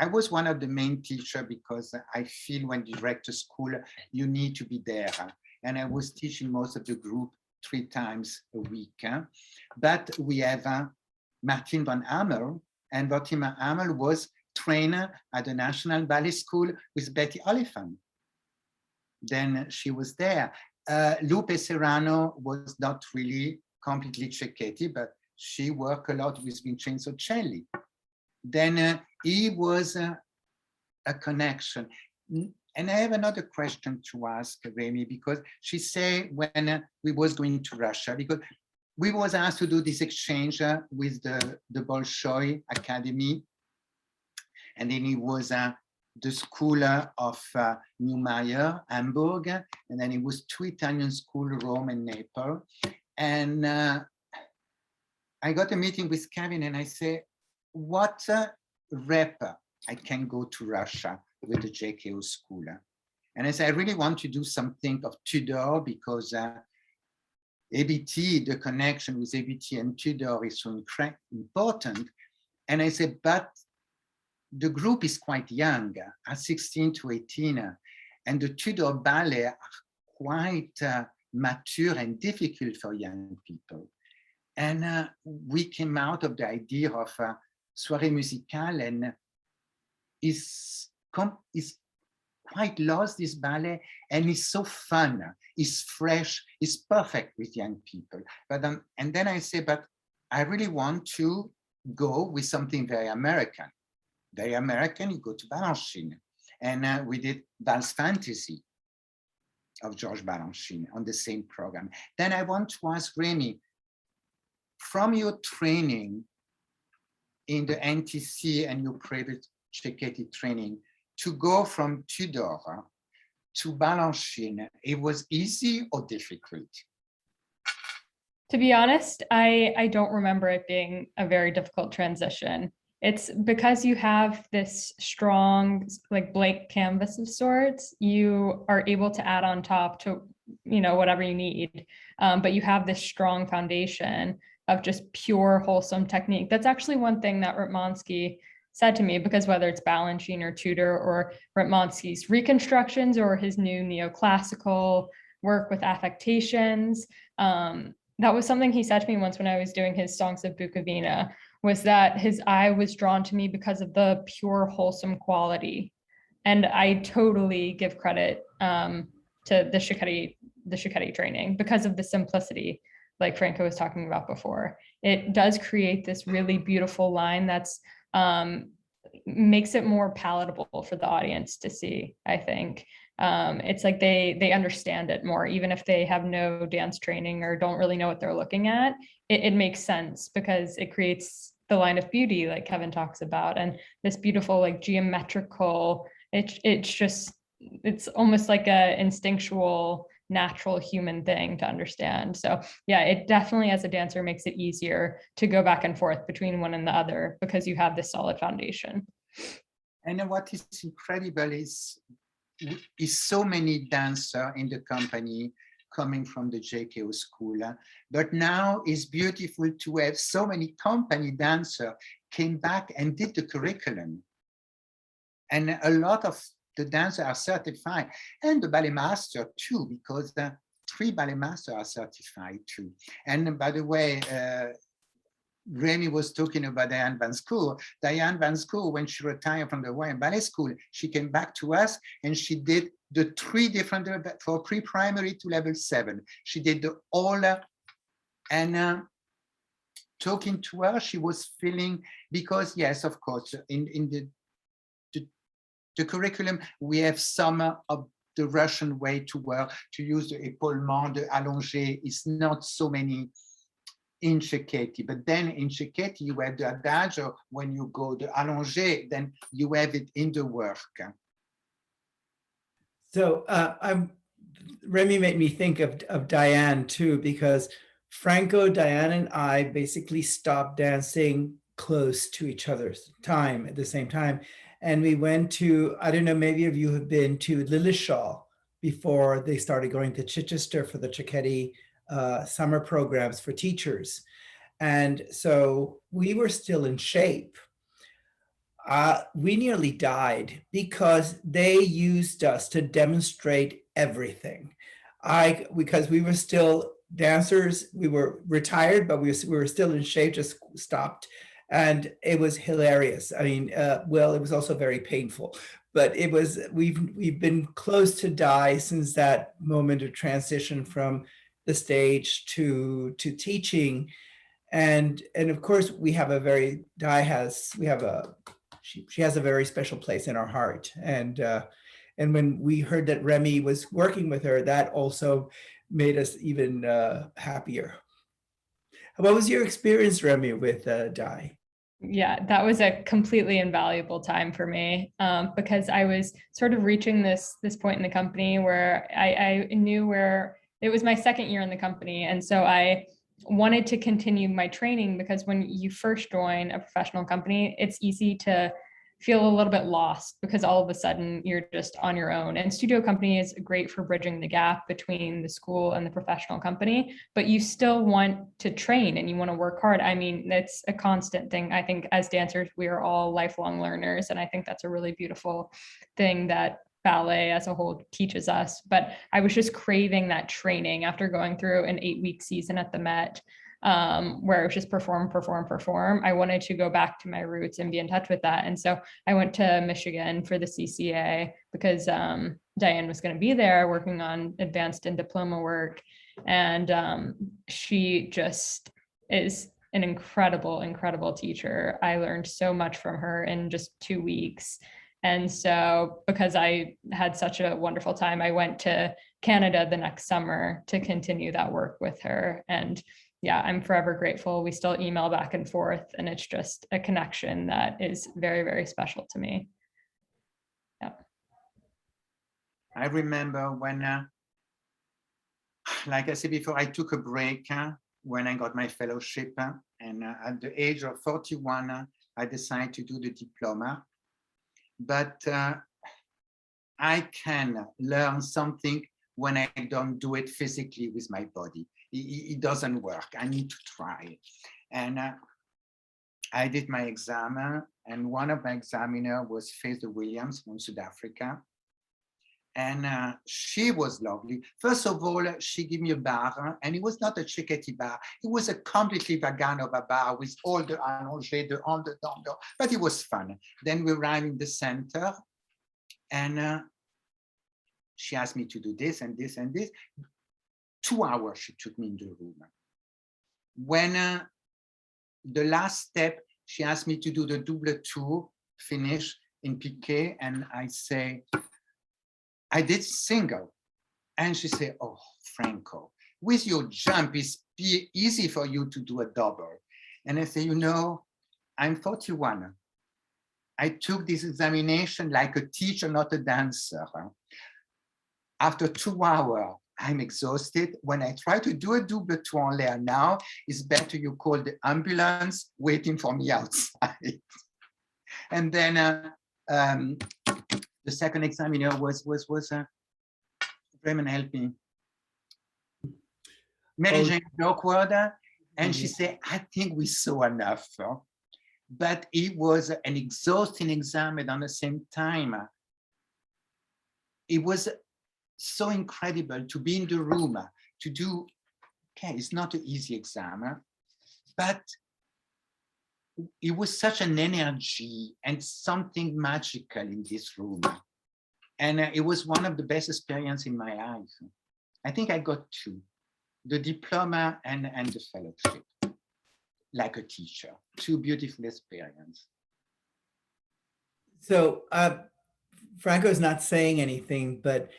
was one of the main teachers, because I feel when you direct a school, you need to be there. And I was teaching most of the group 3 times a week. But we have Martin van Amel, and Martin van Amel was trainer at the National Ballet School with Betty Oliphant. Then she was there. Lupe Serrano was not really completely Cecchetti, but she worked a lot with Vincenzo Celli. Then he was a connection. And I have another question to ask Remy, because she said when we was going to Russia, because we was asked to do this exchange with the Bolshoi Academy. And then it was the school of Neumayer, Hamburg, and then it was 2 Italian schools, Rome and Naples. And I got a meeting with Kevin, and I say, what rep I can go to Russia with the JKO school? And I said, I really want to do something of Tudor, because ABT, the connection with ABT and Tudor is so important. And I said, but the group is quite young, at 16 to 18, and the Tudor ballet are quite mature and difficult for young people. And we came out of the idea of Soirée Musicale, and is quite lost, this ballet, and it's so fun, it's fresh, it's perfect with young people. But and then I say, but I really want to go with something very American. Very American, you go to Balanchine. And we did Valse Fantasy of George Balanchine on the same program. Then I want to ask Remy, from your training in the NTC and your private Cecchetti training, to go from Tudor to Balanchine, it was easy or difficult? To be honest, I don't remember it being a very difficult transition. It's because you have this strong, like blank canvas of sorts, you are able to add on top to, whatever you need. But you have this strong foundation of just pure, wholesome technique. That's actually one thing that Ratmansky said to me, because whether it's Balanchine or Tudor or Ratmansky's reconstructions or his new neoclassical work with affectations, that was something he said to me once when I was doing his Songs of Bukovina, was that his eye was drawn to me because of the pure, wholesome quality. And I totally give credit to the Cecchetti training because of the simplicity, like Franco was talking about before. It does create this really beautiful line that's makes it more palatable for the audience to see, I think. It's like they understand it more, even if they have no dance training or don't really know what they're looking at. It makes sense because it creates the line of beauty, like Kevin talks about, and this beautiful, like geometrical. It's almost like a instinctual, natural human thing to understand. So yeah, it definitely, as a dancer, makes it easier to go back and forth between one and the other because you have this solid foundation. And what is incredible is so many dancers in the company coming from the JKO school. But now it's beautiful to have so many company dancers came back and did the curriculum. And a lot of the dancers are certified, and the ballet master too, because the 3 ballet masters are certified too. And by the way, Remy was talking about Diane Van School. Diane Van School, when she retired from the Hawaiian Ballet School, she came back to us and she did the 3 different, for pre-primary to level 7. She did the all, and talking to her, she was feeling, because yes, of course, in the curriculum, we have some of the Russian way to work, to use the épaulement, the allongé, is not so many in Cecchetti, but then in Cecchetti you have the adagio. When you go the allongé, then you have it in the work. So Remy made me think of Diane too, because Franco, Diane, and I basically stopped dancing close to each other's time at the same time. And we went to, I don't know, maybe of you have been to Lilleshall before they started going to Chichester for the Cecchetti summer programs for teachers. And so we were still in shape. We nearly died because they used us to demonstrate everything. Because we were still dancers, we were retired, but we were still in shape, just stopped. And it was hilarious. I mean, well, it was also very painful, but it was, we've been close to die since that moment of transition from the stage to teaching. And of course we have a very, she has a very special place in our heart. And when we heard that Remy was working with her, that also made us even happier. What was your experience, Remy, with Di? Yeah, that was a completely invaluable time for me because I was sort of reaching this point in the company where I knew where it was my second year in the company. And so I wanted to continue my training, because when you first join a professional company, it's easy to feel a little bit lost because all of a sudden you're just on your own. And studio company is great for bridging the gap between the school and the professional company, but you still want to train and you want to work hard. I mean, that's a constant thing. I think as dancers, we are all lifelong learners. And I think that's a really beautiful thing that ballet as a whole teaches us. But I was just craving that training after going through an 8-week season at the Met, where it was just perform. I wanted to go back to my roots and be in touch with that. And so I went to Michigan for the CCA because Diane was going to be there working on advanced and diploma work. And she just is an incredible teacher. I learned so much from her in just 2 weeks. And so because I had such a wonderful time, I went to Canada the next summer to continue that work with her. And yeah, I'm forever grateful. We still email back and forth, and it's just a connection that is very, very special to me. Yeah. I remember when, like I said before, I took a break when I got my fellowship, and at the age of 41, I decided to do the diploma. But I can learn something when I don't do it physically with my body. It doesn't work. I need to try. And I did my exam, and one of my examiners was Faith Williams from South Africa. And she was lovely. First of all, she gave me a bar, and it was not a Cecchetti bar. It was a completely Vaganova bar with all the allongé, the on, the down, but it was fun. Then we arrived in the center, and she asked me to do this and this and this. 2 hours she took me in the room. When the last step, she asked me to do the double tour, finish in piqué, and I say, I did single. And she said, oh, Franco, with your jump, it's easy for you to do a double. And I say, you know, I'm 41. I took this examination like a teacher, not a dancer. After 2 hours, I'm exhausted. When I try to do a double tour en l'air now, it's better you call the ambulance waiting for me outside. And then the second examiner was Bremen, help me. Mary Jane Lockwood, and she said, I think we saw enough. But it was an exhausting exam, and at the same time, it was so incredible to be in the room, to do, okay, it's not an easy exam, but it was such an energy and something magical in this room. And it was one of the best experiences in my life. I think I got 2, the diploma and the fellowship, like a teacher, 2 beautiful experiences. So Franco's not saying anything, but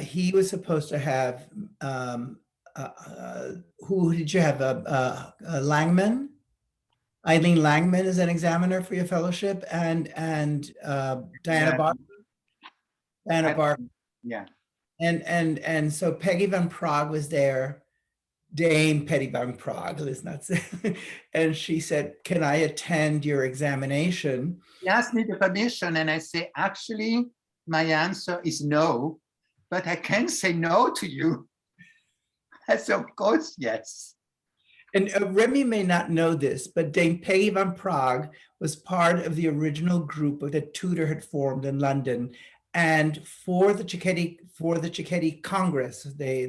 he was supposed to have, who did you have? Langman? Eileen Langman is an examiner for your fellowship, and Diana Barker. Diana Barker. Yeah. And so Peggy Van Prague was there, Dame Peggy Van Prague, let's not say, and she said, can I attend your examination? She asked me the permission, and I say, actually, my answer is no, but I can't say no to you. I said, of course, yes. And Remy may not know this, but Dame Peggy Van Prague was part of the original group that Tudor had formed in London. And for the Cecchetti Congress, they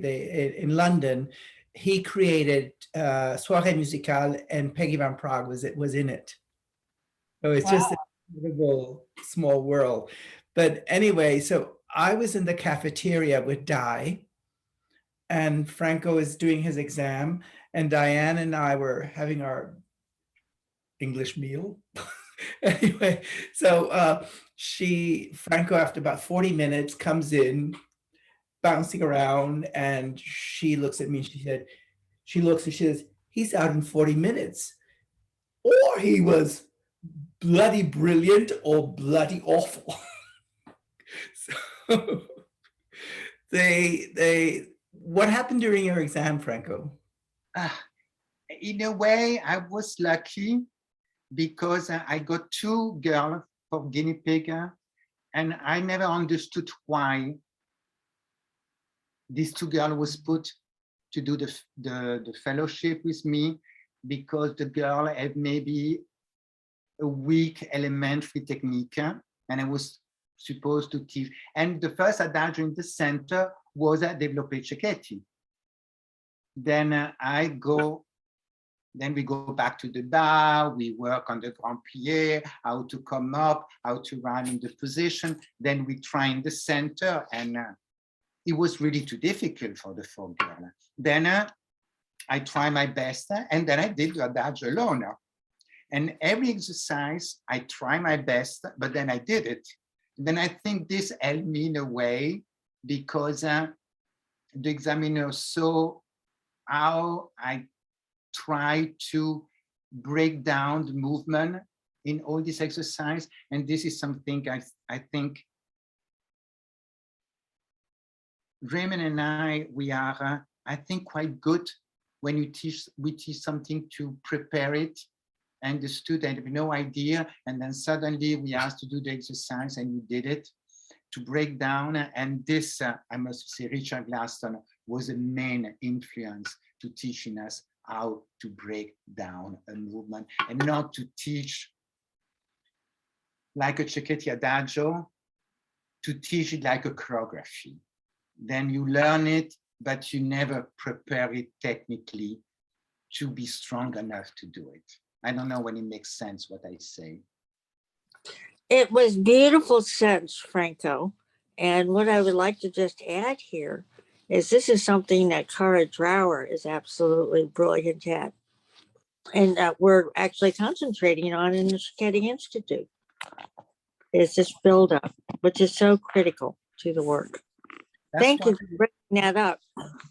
in London, he created Soirée Musicale, and Peggy Van Prague was in it. So it's just an incredible small world. But anyway, so I was in the cafeteria with Di, and Franco is doing his exam, and Diane and I were having our English meal. Anyway, so Franco, after about 40 minutes, comes in, bouncing around, and she looks at me, and she looks and she says, he's out in 40 minutes. Or he was bloody brilliant or bloody awful. So what happened during your exam, Franco? In a way, I was lucky because I got 2 girls for guinea pig, and I never understood why these 2 girls was put to do the fellowship with me, because the girl had maybe a weak elementary technique, and I was supposed to teach. And the first adagio in the center was Développer Cecchetti. Then we go back to the bar, we work on the Grand Plié, how to come up, how to run in the position. Then we try in the center, and it was really too difficult for the 4 girls. Then I try my best, and then I did the adagio alone. And every exercise, I try my best, but then I did it. Then I think this helped me in a way, because the examiner saw how I try to break down the movement in all this exercise. And this is something I think Raymond and we are, I think, quite good when we teach something to prepare it, and the student have no idea, and then suddenly we asked to do the exercise and we did it, to break down. And this, I must say, Richard Glaston was a main influence to teaching us how to break down a movement, and not to teach like a Cecchetti adagio, to teach it like a choreography. Then you learn it, but you never prepare it technically to be strong enough to do it. I don't know when it makes sense what I say. It was beautiful sense, Franco. And what I would like to just add here is this is something that Cara Drower is absolutely brilliant at. And we're actually concentrating on in the Cecchetti Institute. Is this buildup, which is so critical to the work. Thank you for bringing that up.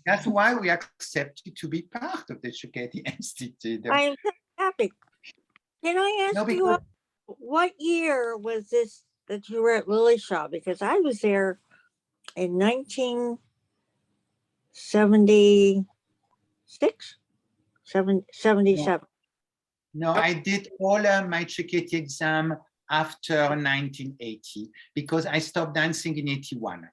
That's why we accepted to be part of the Cecchetti Institute. I am so happy. Can I ask you, what year was this that you were at Lily Shaw? Because I was there in 1976, 77. No, I did all my Cecchetti exam after 1980, because I stopped dancing in 81.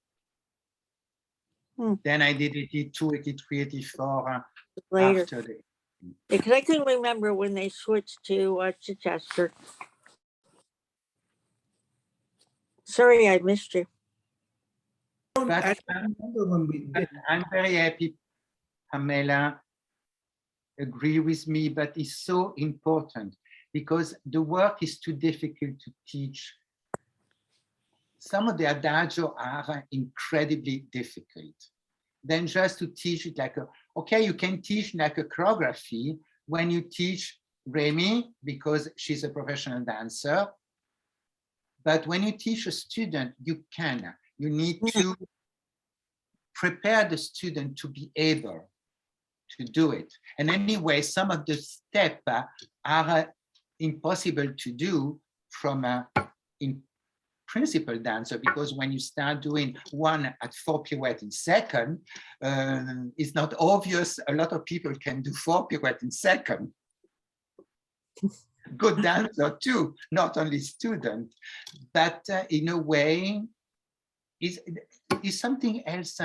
Then I did 82, 83, 84 later. After the... Because I couldn't remember when they switched to Chichester. Sorry, I missed you. I remember when we did. I'm very happy, Pamela, agree with me, but it's so important because the work is too difficult to teach. Some of the adagio are incredibly difficult. Then just to teach it like okay, you can teach like a choreography when you teach Remy, because she's a professional dancer. But when you teach a student, you need to prepare the student to be able to do it. And anyway, some of the steps are impossible to do from in principal dancer, because when you start doing one at 4 pirouettes in second, it's not obvious. A lot of people can do 4 pirouettes in second. Good dancer too, not only student, but in a way is something else,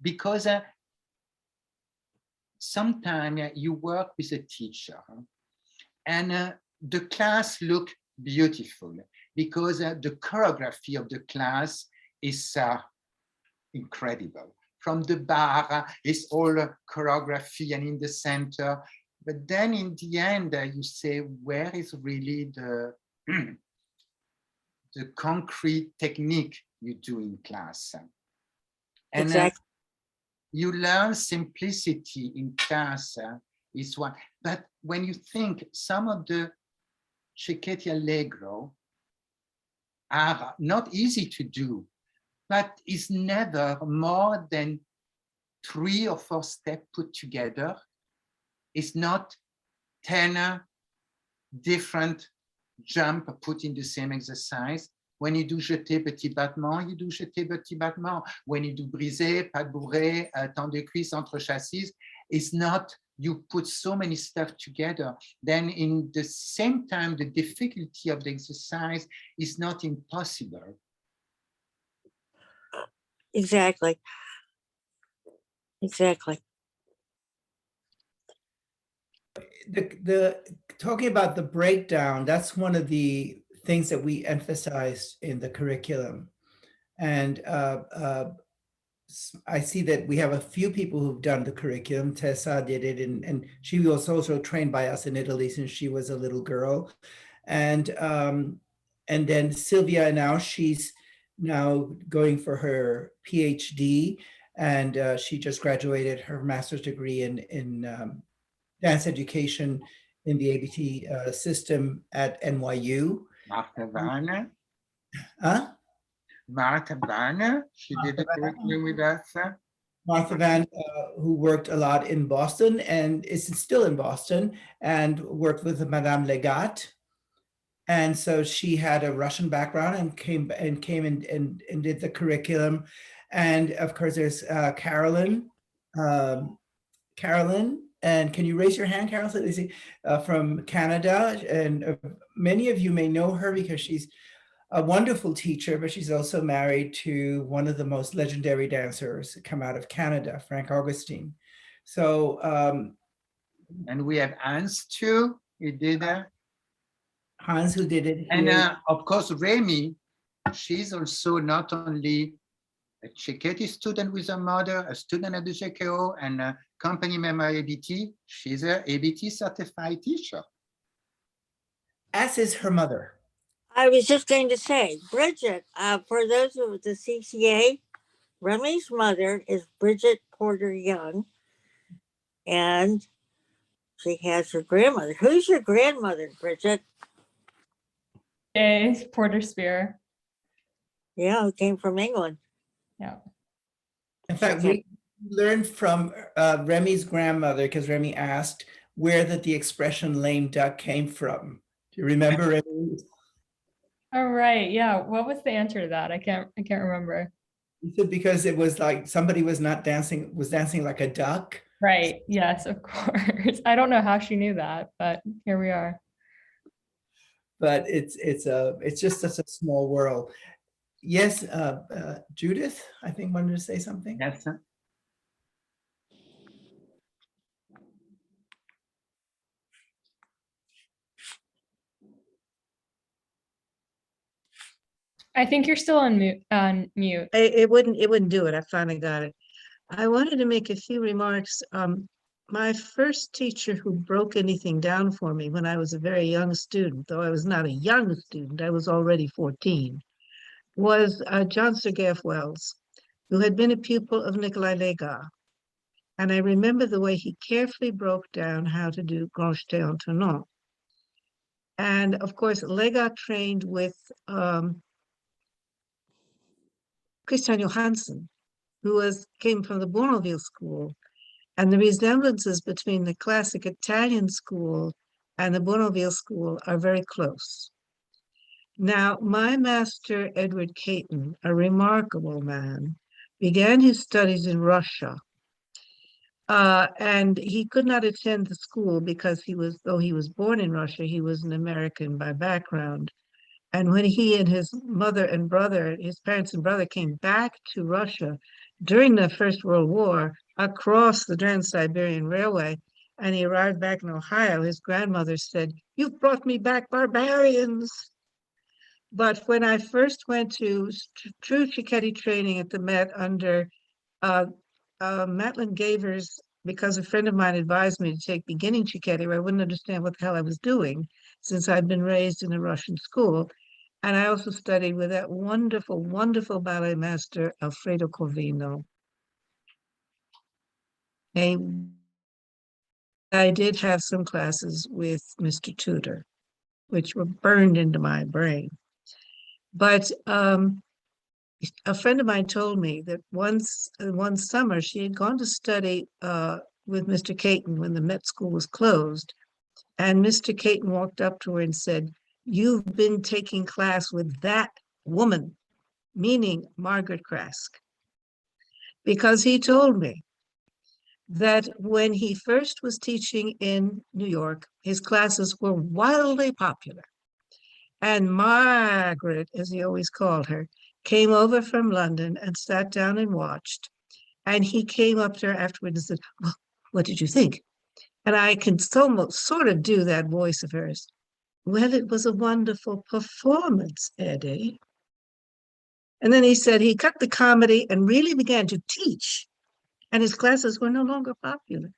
because sometimes you work with a teacher and the class look beautiful because the choreography of the class is incredible. From the bar, it's all choreography and in the center. But then in the end, you say, where is really the concrete technique you do in class? And exactly. You learn simplicity in class is one. But when you think some of the Cecchetti Allegro are not easy to do, but it's never more than 3 or 4 steps put together. It's not 10 different jumps put in the same exercise. When you do jeté petit battement, you do jeté petit battement. When you do brisé, pas de bourré, temps de cuisse, entre chassis, it's not you put so many stuff together. Then in the same time, the difficulty of the exercise is not impossible. Exactly. Exactly. The talking about the breakdown, that's one of the things that we emphasized in the curriculum. And I see that we have a few people who've done the curriculum. Tessa did it, and she was also trained by us in Italy since she was a little girl. And then Sylvia, now she's now going for her PhD, and she just graduated her master's degree in dance education in the ABT system at NYU. Martha Warner. Huh? Martha Warner, she did the curriculum with us. Martha Van, who worked a lot in Boston and is still in Boston, and worked with Madame Legat. And so she had a Russian background and came and did the curriculum. And of course, there's Carolyn. Carolyn, and can you raise your hand, Carolyn? So they see, from Canada. And many of you may know her because she's a wonderful teacher, but she's also married to one of the most legendary dancers that come out of Canada, Frank Augustine. So, And we have Hans too. He did that. Hans, who did it And here. of course, Remy, she's also not only a Cecchetti student with her mother, a student at the JKO, and a company member at ABT. She's a ABT certified teacher. As is her mother. I was just going to say, Bridget, for those of the CCA, Remy's mother is Bridget Porter Young, and she has her grandmother. Who's your grandmother, Bridget? Yay, Porter Spear. Yeah, who came from England. Yeah. In fact, we learned from Remy's grandmother, because Remy asked where that the expression lame duck came from. Do you remember, Remy? All right. Yeah. What was the answer to that? I can't remember. He said because it was like somebody was dancing like a duck. Right. Yes, of course. I don't know how she knew that, but here we are. But it's just such a small world. Yes, Judith, I think wanted to say something. Yes. I think you're still on mute. It wouldn't do it. I finally got it. I wanted to make a few remarks. My first teacher who broke anything down for me when I was a very young student, though I was not a young student, I was already 14, was John Sergeyev Wells, who had been a pupil of Nikolai Lega. And I remember the way he carefully broke down how to do Grand Jeté en Tournant. And of course, Lega trained with Christian Johansson, who came from the Bournonville school, and the resemblances between the classic Italian school and the Bournonville school are very close. Now, my master, Edward Caton, a remarkable man, began his studies in Russia. And he could not attend the school because though he was born in Russia, he was an American by background. And when he and his mother and brother, his parents and brother came back to Russia during the First World War across the Trans-Siberian Railway, and he arrived back in Ohio, his grandmother said, "You've brought me back barbarians." But when I first went to true Cecchetti training at the Met under Matlin Gavers, because a friend of mine advised me to take beginning Cecchetti, where I wouldn't understand what the hell I was doing, since I'd been raised in a Russian school. And I also studied with that wonderful, wonderful ballet master, Alfredo Corvino. I did have some classes with Mr. Tudor, which were burned into my brain. But a friend of mine told me that one summer she had gone to study with Mr. Caton when the Met School was closed. And Mr. Caton walked up to her and said, "You've been taking class with that woman," meaning Margaret Krask. Because he told me that when he first was teaching in New York, his classes were wildly popular. And Margaret, as he always called her, came over from London and sat down and watched. And he came up to her afterward and said, "Well, what did you think?" And I can sort of do that voice of hers. "Well, it was a wonderful performance, Eddie." And then he said he cut the comedy and really began to teach, and his classes were no longer popular.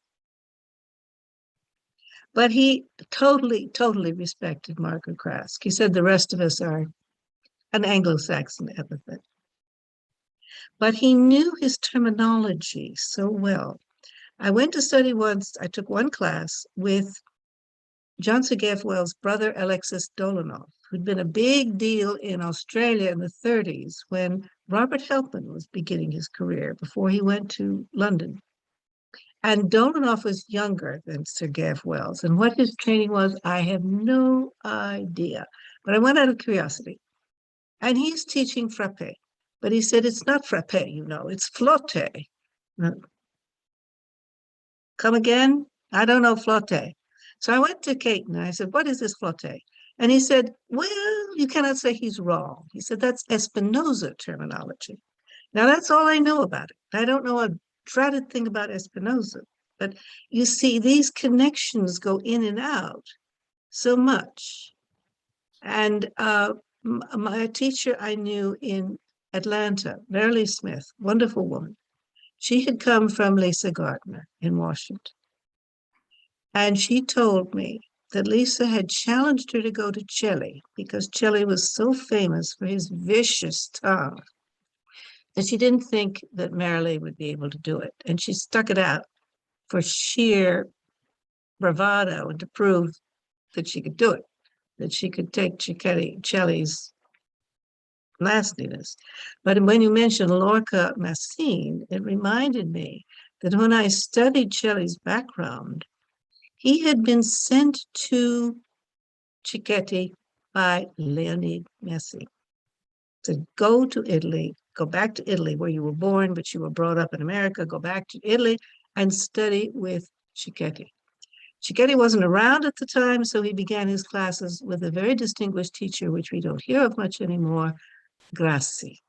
But he totally, totally respected Margaret Krask. He said the rest of us are an Anglo-Saxon epithet. But he knew his terminology so well. I went to study once, I took one class with John Sergeyev Wells' brother, Alexis Dolanov, who'd been a big deal in Australia in the 30s when Robert Helpman was beginning his career before he went to London. And Dolanov was younger than Sergeyev Wells. And what his training was, I have no idea. But I went out of curiosity. And he's teaching frappe. But he said, it's not frappe, you know, it's flotte. Come again? I don't know flotte. So I went to Kate and I said, what is this flotte? And he said, well, you cannot say he's wrong. He said, that's Espinoza terminology. Now that's all I know about it. I don't know a dreaded thing about Espinoza, but you see these connections go in and out so much. And my teacher I knew in Atlanta, Marilee Smith, wonderful woman. She had come from Lisa Gardner in Washington. And she told me that Lisa had challenged her to go to Chile because Chile was so famous for his vicious tongue that she didn't think that Marilee would be able to do it. And she stuck it out for sheer bravado and to prove that she could do it, that she could take Chile's nastiness. But when you mentioned Lorca Massine, it reminded me that when I studied Shelley's background, he had been sent to Cecchetti by Leonid Messi to go to Italy, go back to Italy where you were born, but you were brought up in America, go back to Italy and study with Cecchetti. Cecchetti wasn't around at the time, so he began his classes with a very distinguished teacher, which we don't hear of much anymore, Grassi.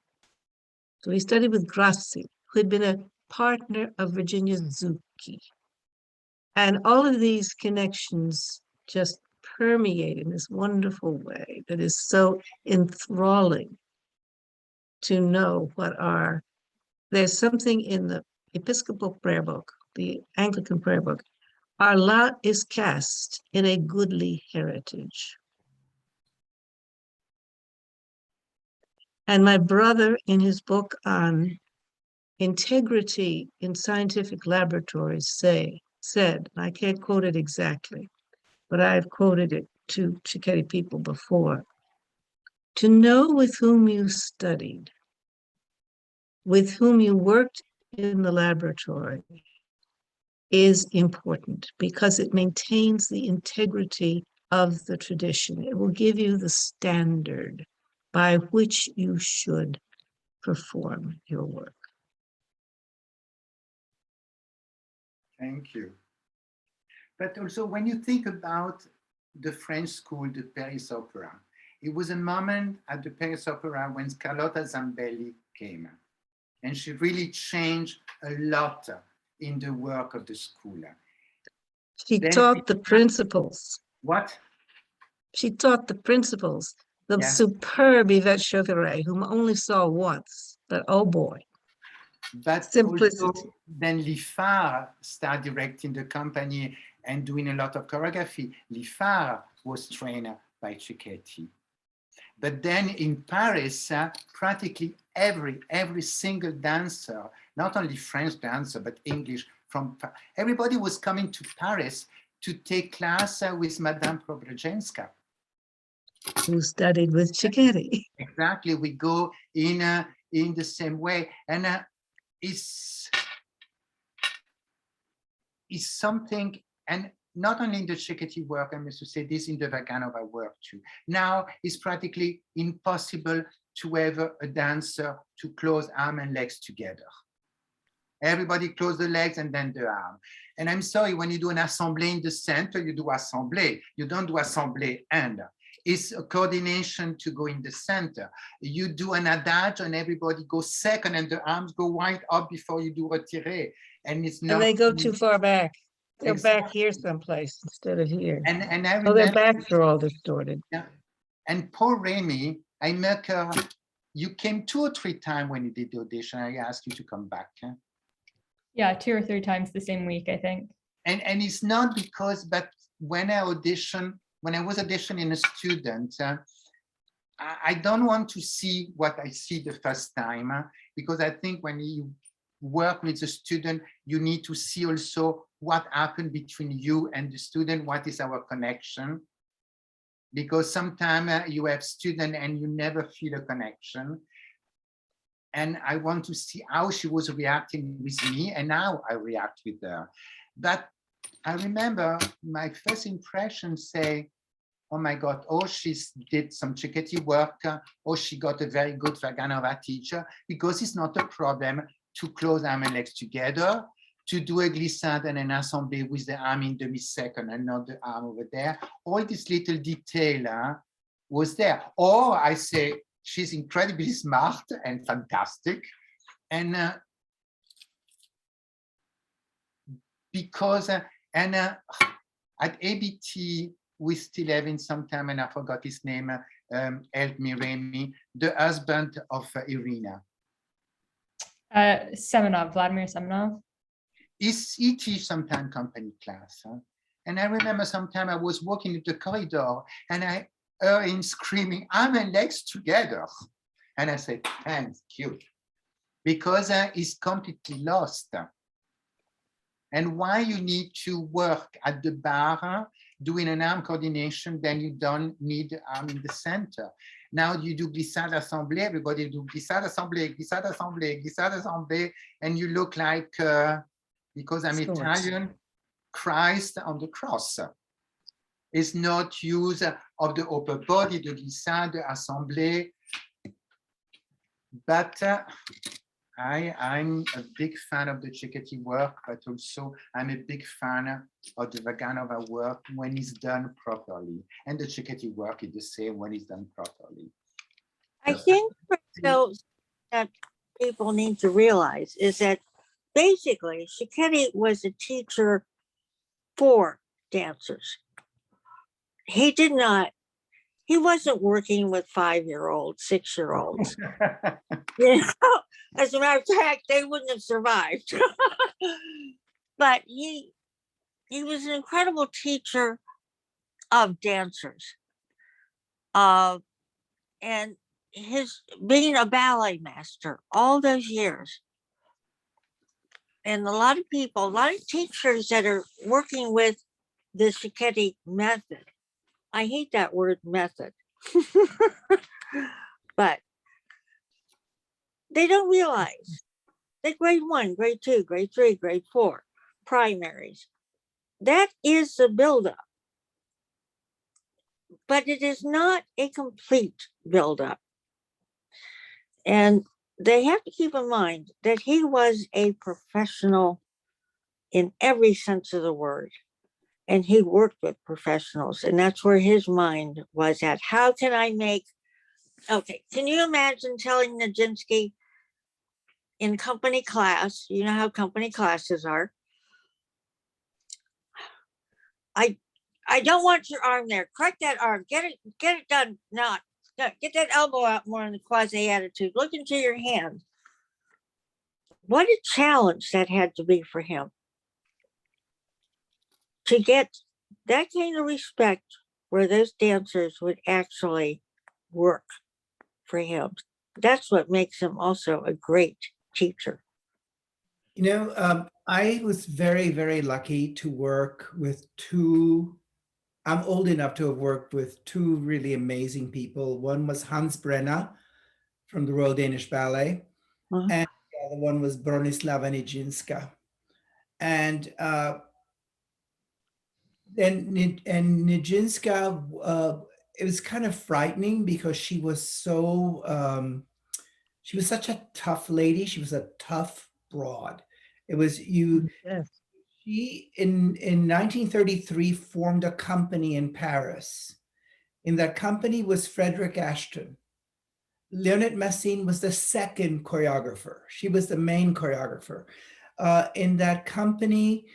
So he studied with Grassi, who had been a partner of Virginia Zucchi. And all of these connections just permeate in this wonderful way that is so enthralling to know there's something in the Episcopal prayer book, the Anglican prayer book, our lot is cast in a goodly heritage. And my brother, in his book on integrity in scientific laboratories, said, and I can't quote it exactly, but I've quoted it to Cecchetti people before, to know with whom you studied, with whom you worked in the laboratory is important because it maintains the integrity of the tradition. It will give you the standard by which you should perform your work. Thank you. But also when you think about the French school, the Paris Opera, it was a moment at the Paris Opera when Carlotta Zambelli came. And she really changed a lot in the work of the school. She taught the principles. What? She taught the principles. The Yes. superb Yvette Chauveret, whom I only saw once, but oh boy. But Simplicity. also, then Lifar started directing the company and doing a lot of choreography. Lifar was trained by Cecchetti. But then in Paris, practically every single dancer, not only French dancer, but English, everybody was coming to Paris to take class with Madame Preobrazhenska. Who studied with Cecchetti. Exactly, we go in the same way. And it's something, and not only in the Cecchetti work, I must say this in the Vaganova work too. Now it's practically impossible to have a dancer to close arm and legs together. Everybody close the legs and then the arm. And I'm sorry, when you do an assemblée in the center, you do assemblée. You don't do assemblée and. It's a coordination to go in the center. You do an adagio and everybody goes second and the arms go wide up before you do retiré. And it's not. And they go too far back. They're Exactly. back here someplace instead of here. And I remember, Oh, their backs are all distorted. Yeah. And Paul Remy, I met her, you came 2 or 3 times when you did the audition. I asked you to come back. Huh? Yeah, 2 or 3 times the same week, I think. And it's not because, but when I was auditioning a student, I don't want to see what I see the first time, because I think when you work with a student, you need to see also what happened between you and the student, what is our connection. Because sometimes you have students and you never feel a connection. And I want to see how she was reacting with me and how I react with her. But I remember my first impression say, oh my God, oh, she did some Cecchetti work, oh, she got a very good Vaganova teacher, because it's not a problem to close arm and legs together, to do a glissade and an assemblée with the arm in demi-second and not the arm over there. All this little detail was there. Or I say, she's incredibly smart and fantastic. And because, at ABT, we still have in some time, and I forgot his name, help me, Remy, the husband of Irina. Semenov, Vladimir Semenov. He teaches sometime company class. And I remember sometime I was walking in the corridor and I heard him screaming, arm and legs together. And I said, thank you. Because he's completely lost. And why you need to work at the bar, doing an arm coordination, then you don't need the arm in the center. Now you do glissade assemblée, everybody do glissade assemblée, glissade assemblée, glissade assemblée, and you look like, because I'm Swords. Italian, Christ on the cross. It's not use of the upper body, the glissade, the assemblée, but I'm a big fan of the Cecchetti work, but also I'm a big fan of the Vaganova work when it's done properly. And the Cecchetti work is the same when it's done properly. I think so that people need to realize is that basically Cecchetti was a teacher for dancers. He wasn't working with 5-year-olds, 6-year-olds. You know, as a matter of fact, they wouldn't have survived. But he was an incredible teacher of dancers. And his being a ballet master all those years. And a lot of teachers that are working with the Cecchetti method. I hate that word method, but they don't realize that grade 1, grade 2, grade 3, grade 4, primaries, that is the buildup. But it is not a complete buildup. And they have to keep in mind that he was a professional in every sense of the word. And he worked with professionals, and that's where his mind was at. How can I make, okay, can you imagine telling Nijinsky in company class, you know how company classes are, I don't want your arm there, correct that arm, get it done, not, get that elbow out more in the quasi attitude, look into your hand. What a challenge that had to be for him. To get that kind of respect where those dancers would actually work for him. That's what makes him also a great teacher. You know, I was very, very lucky to work with two, I'm old enough to have worked with two really amazing people. One was Hans Brenner from the Royal Danish Ballet, and the other one was Bronislava Nijinská. And Nijinská, it was kind of frightening because she was so, she was such a tough lady. She was a tough broad. It was you. Yes. She in 1933 formed a company in Paris. In that company was Frederick Ashton. Leonid Massine was the second choreographer. She was the main choreographer. In that company,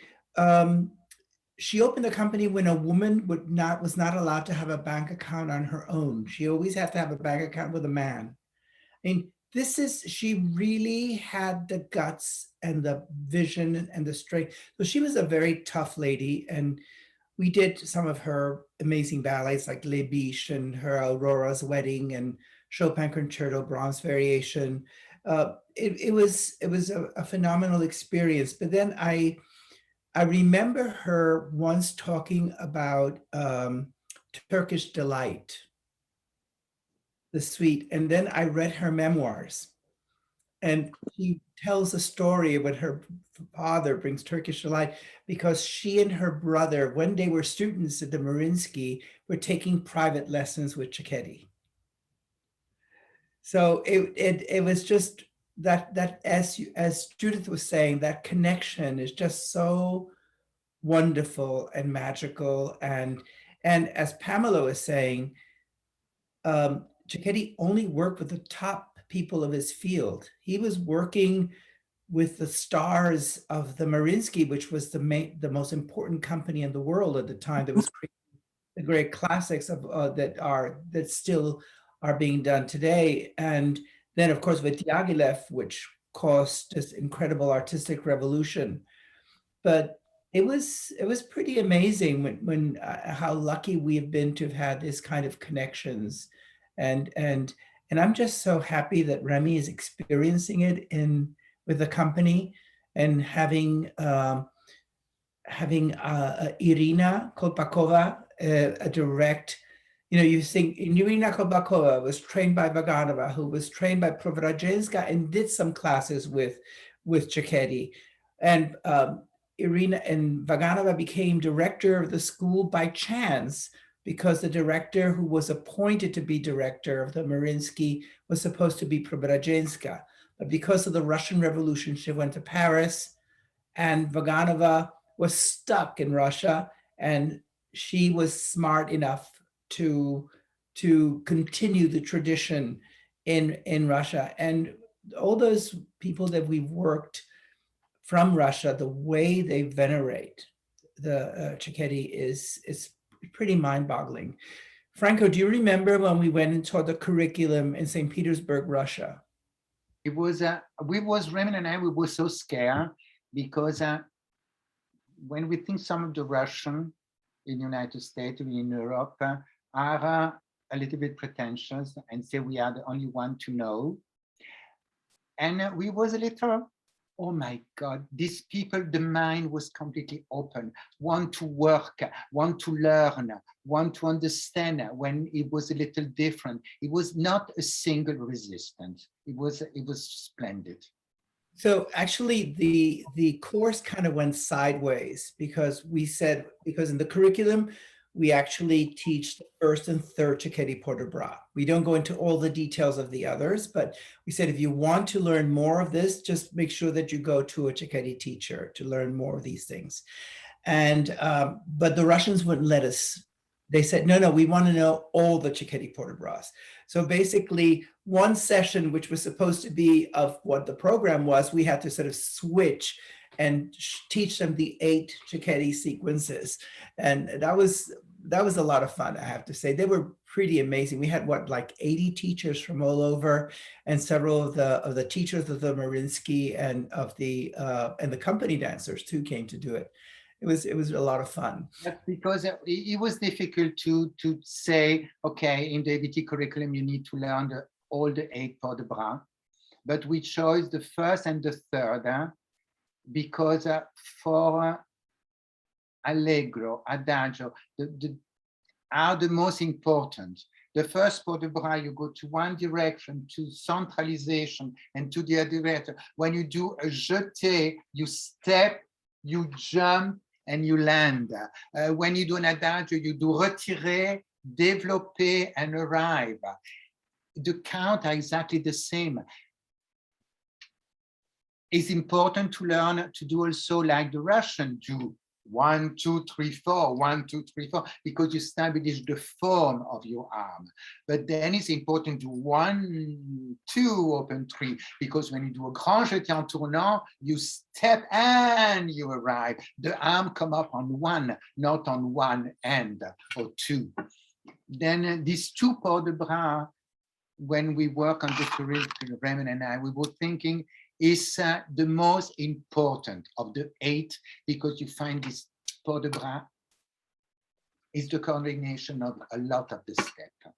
she opened a company when a woman was not allowed to have a bank account on her own. She always had to have a bank account with a man. I mean, she really had the guts and the vision and the strength. So she was a very tough lady. And we did some of her amazing ballets like Les Biches and her Aurora's Wedding and Chopin Concerto, Brahms Variation. It was a phenomenal experience. But then I remember her once talking about Turkish Delight, the suite, and then I read her memoirs. And she tells a story when her father brings Turkish delight because she and her brother, when they were students at the Mariinsky, were taking private lessons with Cecchetti. So it was just that as Judith was saying, that connection is just so wonderful and magical. And as Pamela was saying, Cecchetti only worked with the top people of his field. He was working with the stars of the Mariinsky, which was the most important company in the world at the time that was creating the great classics of that still are being done today. And then, of course, with Diaghilev, which caused this incredible artistic revolution. But it was pretty amazing when how lucky we have been to have had this kind of connections, and I'm just so happy that Remy is experiencing it with the company, and having Irina Kolpakova, a direct, you think Irina Kolpakova was trained by Vaganova, who was trained by Preobrazhenska and did some classes with Cecchetti. And Irina and Vaganova became director of the school by chance, because the director who was appointed to be director of the Mariinsky was supposed to be Preobrazhenska. But because of the Russian Revolution, she went to Paris, and Vaganova was stuck in Russia, and she was smart enough to continue the tradition in Russia. And all those people that we've worked from Russia, the way they venerate the Cecchetti is pretty mind-boggling. Franco, do you remember when we went and taught the curriculum in St. Petersburg, Russia? It was, Raymond and I, we were so scared because when we think some of the Russian in the United States or in Europe are a little bit pretentious and say we are the only one to know. And we was a little, oh my God, these people, the mind was completely open, want to work, want to learn, want to understand. When it was a little different, it was not a single resistance. It was splendid. So actually the course kind of went sideways, because in the curriculum, we actually teach the first and third Cecchetti Port de Bras. We don't go into all the details of the others, but we said, if you want to learn more of this, just make sure that you go to a Cecchetti teacher to learn more of these things. And, but the Russians wouldn't let us. They said, no, we want to know all the Cecchetti Port de Bras. So basically one session, which was supposed to be of what the program was, we had to sort of switch and teach them the 8 Cecchetti sequences. And that was a lot of fun, I have to say. They were pretty amazing. We had like 80 teachers from all over, and several of the teachers of the Mariinsky and of the company dancers too came to do it. It was a lot of fun. That's because it was difficult to say, okay, in the ABT curriculum, you need to learn all the 8 Port de Bras, but we chose the first and the third because for Allegro, Adagio, are the most important. The first Port de Bras, you go to one direction, to centralization, and to the other direction. When you do a jeté, you step, you jump, and you land. When you do an adagio, you do retirer, développer, and arrive. The count are exactly the same. It's important to learn to do also like the Russian do, 1, 2, 3, 4, 1, 2, 3, 4, because you establish the form of your arm. But then it's important to 1, 2, open 3, because when you do a grand jeté en tournant, you step and you arrive. The arm come up on 1, not on 1 end or 2. Then these 2 Port de Bras, when we work on the curriculum, Raymond and I, we were thinking, is the most important of the 8, because you find this Port de Bras is the coordination of a lot of the steps.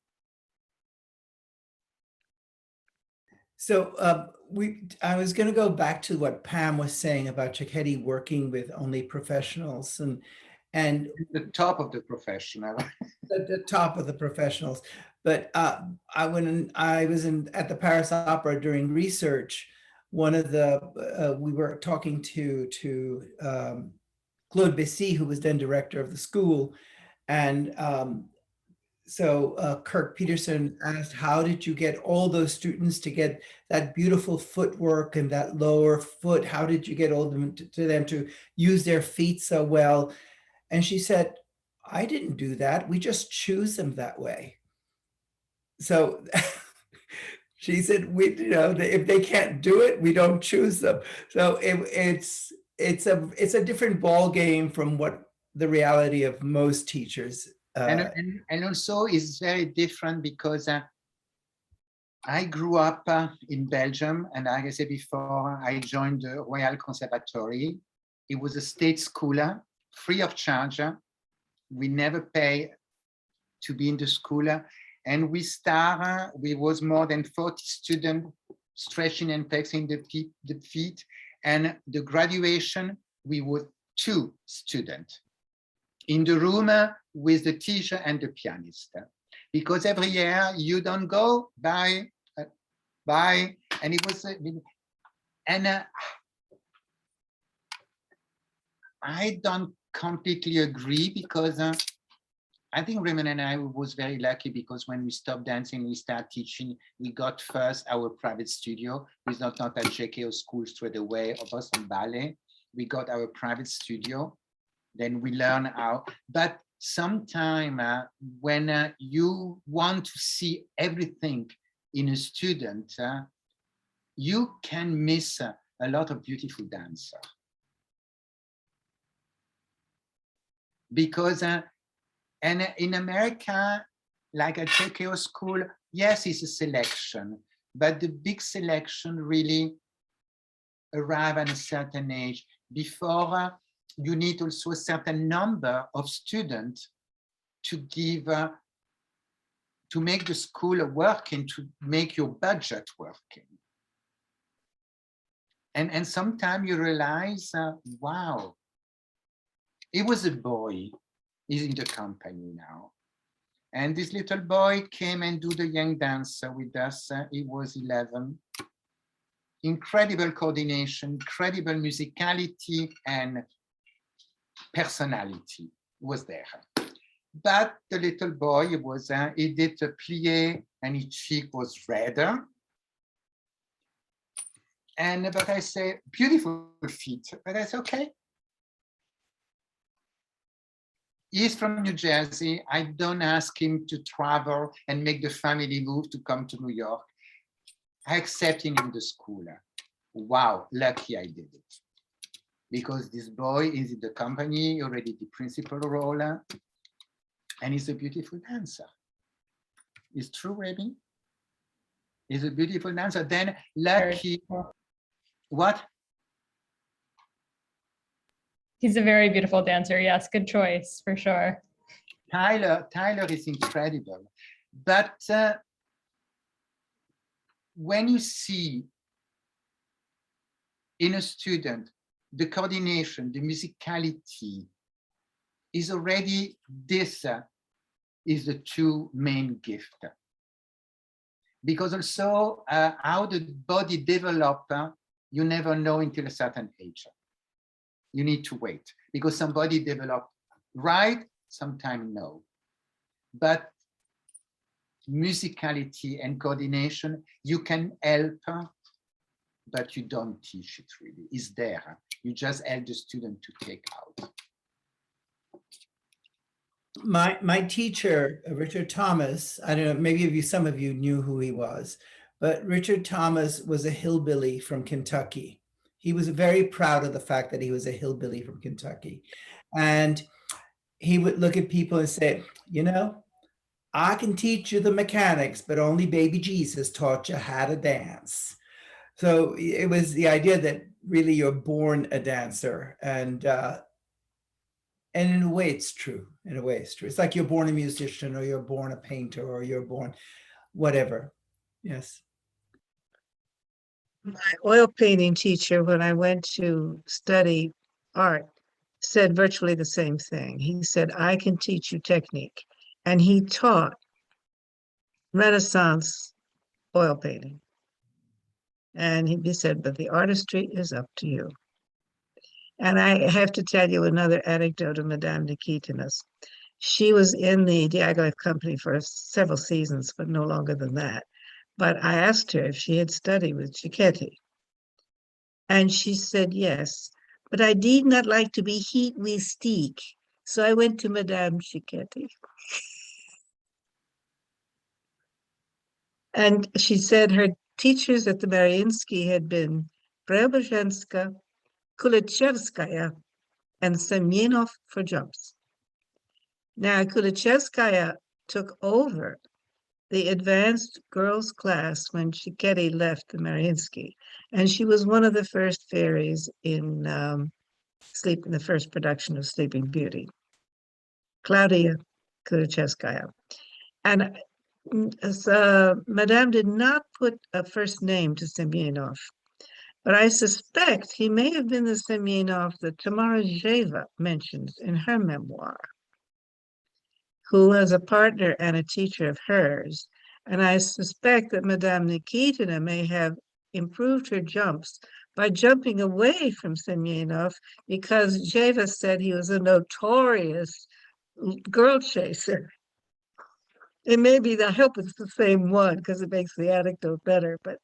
So I was going to go back to what Pam was saying about Cecchetti working with only professionals and the top of the professional. the top of the professionals. But when I was at the Paris Opera during research, one of the, we were talking to Claude Bessy, who was then director of the school. And so Kirk Peterson asked, how did you get all those students to get that beautiful footwork and that lower foot? How did you get all of them to them to use their feet so well? And she said, I didn't do that. We just choose them that way. So she said, if they can't do it, we don't choose them. So it's a different ball game from what the reality of most teachers. And also it's very different because I grew up in Belgium, and like I said before, I joined the Royal Conservatory. It was a state school, free of charge. We never pay to be in the school. And we was more than 40 students stretching and flexing the feet. And the graduation, we were 2 students in the room with the teacher and the pianist. Because every year you don't go, bye. And it was, I don't completely agree, because I think Raymond and I was very lucky, because when we stopped dancing, we started teaching. We got first our private studio. We not at JKO school straight away, or Boston Ballet. We got our private studio. Then we learn how. But sometime when you want to see everything in a student, you can miss a lot of beautiful dancers. Because and in America, like at JKO school, yes, it's a selection, but the big selection really arrive at a certain age. Before, you need also a certain number of students to give, to make the school working, to make your budget working. And sometimes you realize, wow, it was a boy. He's in the company now. And this little boy came and do the young dancer with us. He was 11. Incredible coordination, incredible musicality, and personality was there. But the little boy was, he did a plie and his cheek was redder. But I say, beautiful feet. But I said, okay. He's from New Jersey. I don't ask him to travel and make the family move to come to New York. I accept him in the school. Wow, lucky I did it. Because this boy is in the company, already the principal role, and he's a beautiful dancer. It's true, Remy? He's a beautiful dancer. Then lucky, what? He's a very beautiful dancer. Yes, good choice for sure. Tyler is incredible. But when you see in a student, the coordination, the musicality is already, this is the 2 main gifts. Because also how the body develops, you never know until a certain age. You need to wait, because somebody develop right, sometime no. But musicality and coordination, you can help, but you don't teach it really. It's there. You just help the student to take out. My teacher, Richard Thomas, I don't know, maybe some of you knew who he was, but Richard Thomas was a hillbilly from Kentucky. He was very proud of the fact that he was a hillbilly from Kentucky. And he would look at people and say, you know, I can teach you the mechanics, but only baby Jesus taught you how to dance. So it was the idea that really you're born a dancer. And in a way it's true. In a way it's true. It's like you're born a musician, or you're born a painter, or you're born whatever. Yes. My oil painting teacher, when I went to study art, said virtually the same thing. He said, I can teach you technique. And he taught Renaissance oil painting. And he said, but the artistry is up to you. And I have to tell you another anecdote of Madame Nikitinus. She was in the Diaghilev company for several seasons, but no longer than that. But I asked her if she had studied with Cecchetti. And she said yes, but I did not like to be heat with stick. So I went to Madame Cecchetti. And she said her teachers at the Mariinsky had been Preobrazhenska, Kulachevskaya, and Semyenov for jumps. Now, Kulachevskaya took over the advanced girls class when Cecchetti left the Mariinsky, and she was one of the first fairies in the first production of Sleeping Beauty, Claudia Kulachevskaya. And Madame did not put a first name to Semyenov, but I suspect he may have been the Semyenov that Tamara Zheva mentions in her memoir, who was a partner and a teacher of hers. And I suspect that Madame Nikitina may have improved her jumps by jumping away from Semyenov, because Zheva said he was a notorious girl chaser. It may be, I hope it's the same one because it makes the anecdote better, but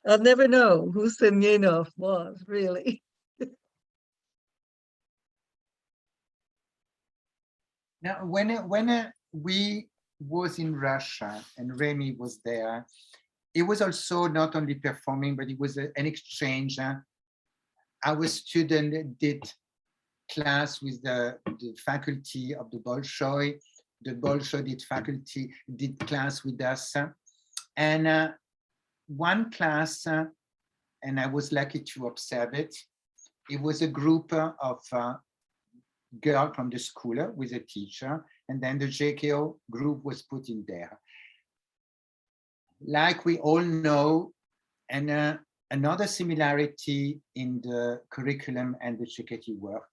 I'll never know who Semyenov was, really. Now, when we was in Russia and Remy was there, it was also not only performing, but it was an exchange. Our student did class with the faculty of the Bolshoi. The Bolshoi did class with us. And one class, and I was lucky to observe it, it was a group of girls from the school with a teacher, and then the JKO group was put in there. Like we all know, and another similarity in the curriculum and the Cecchetti work.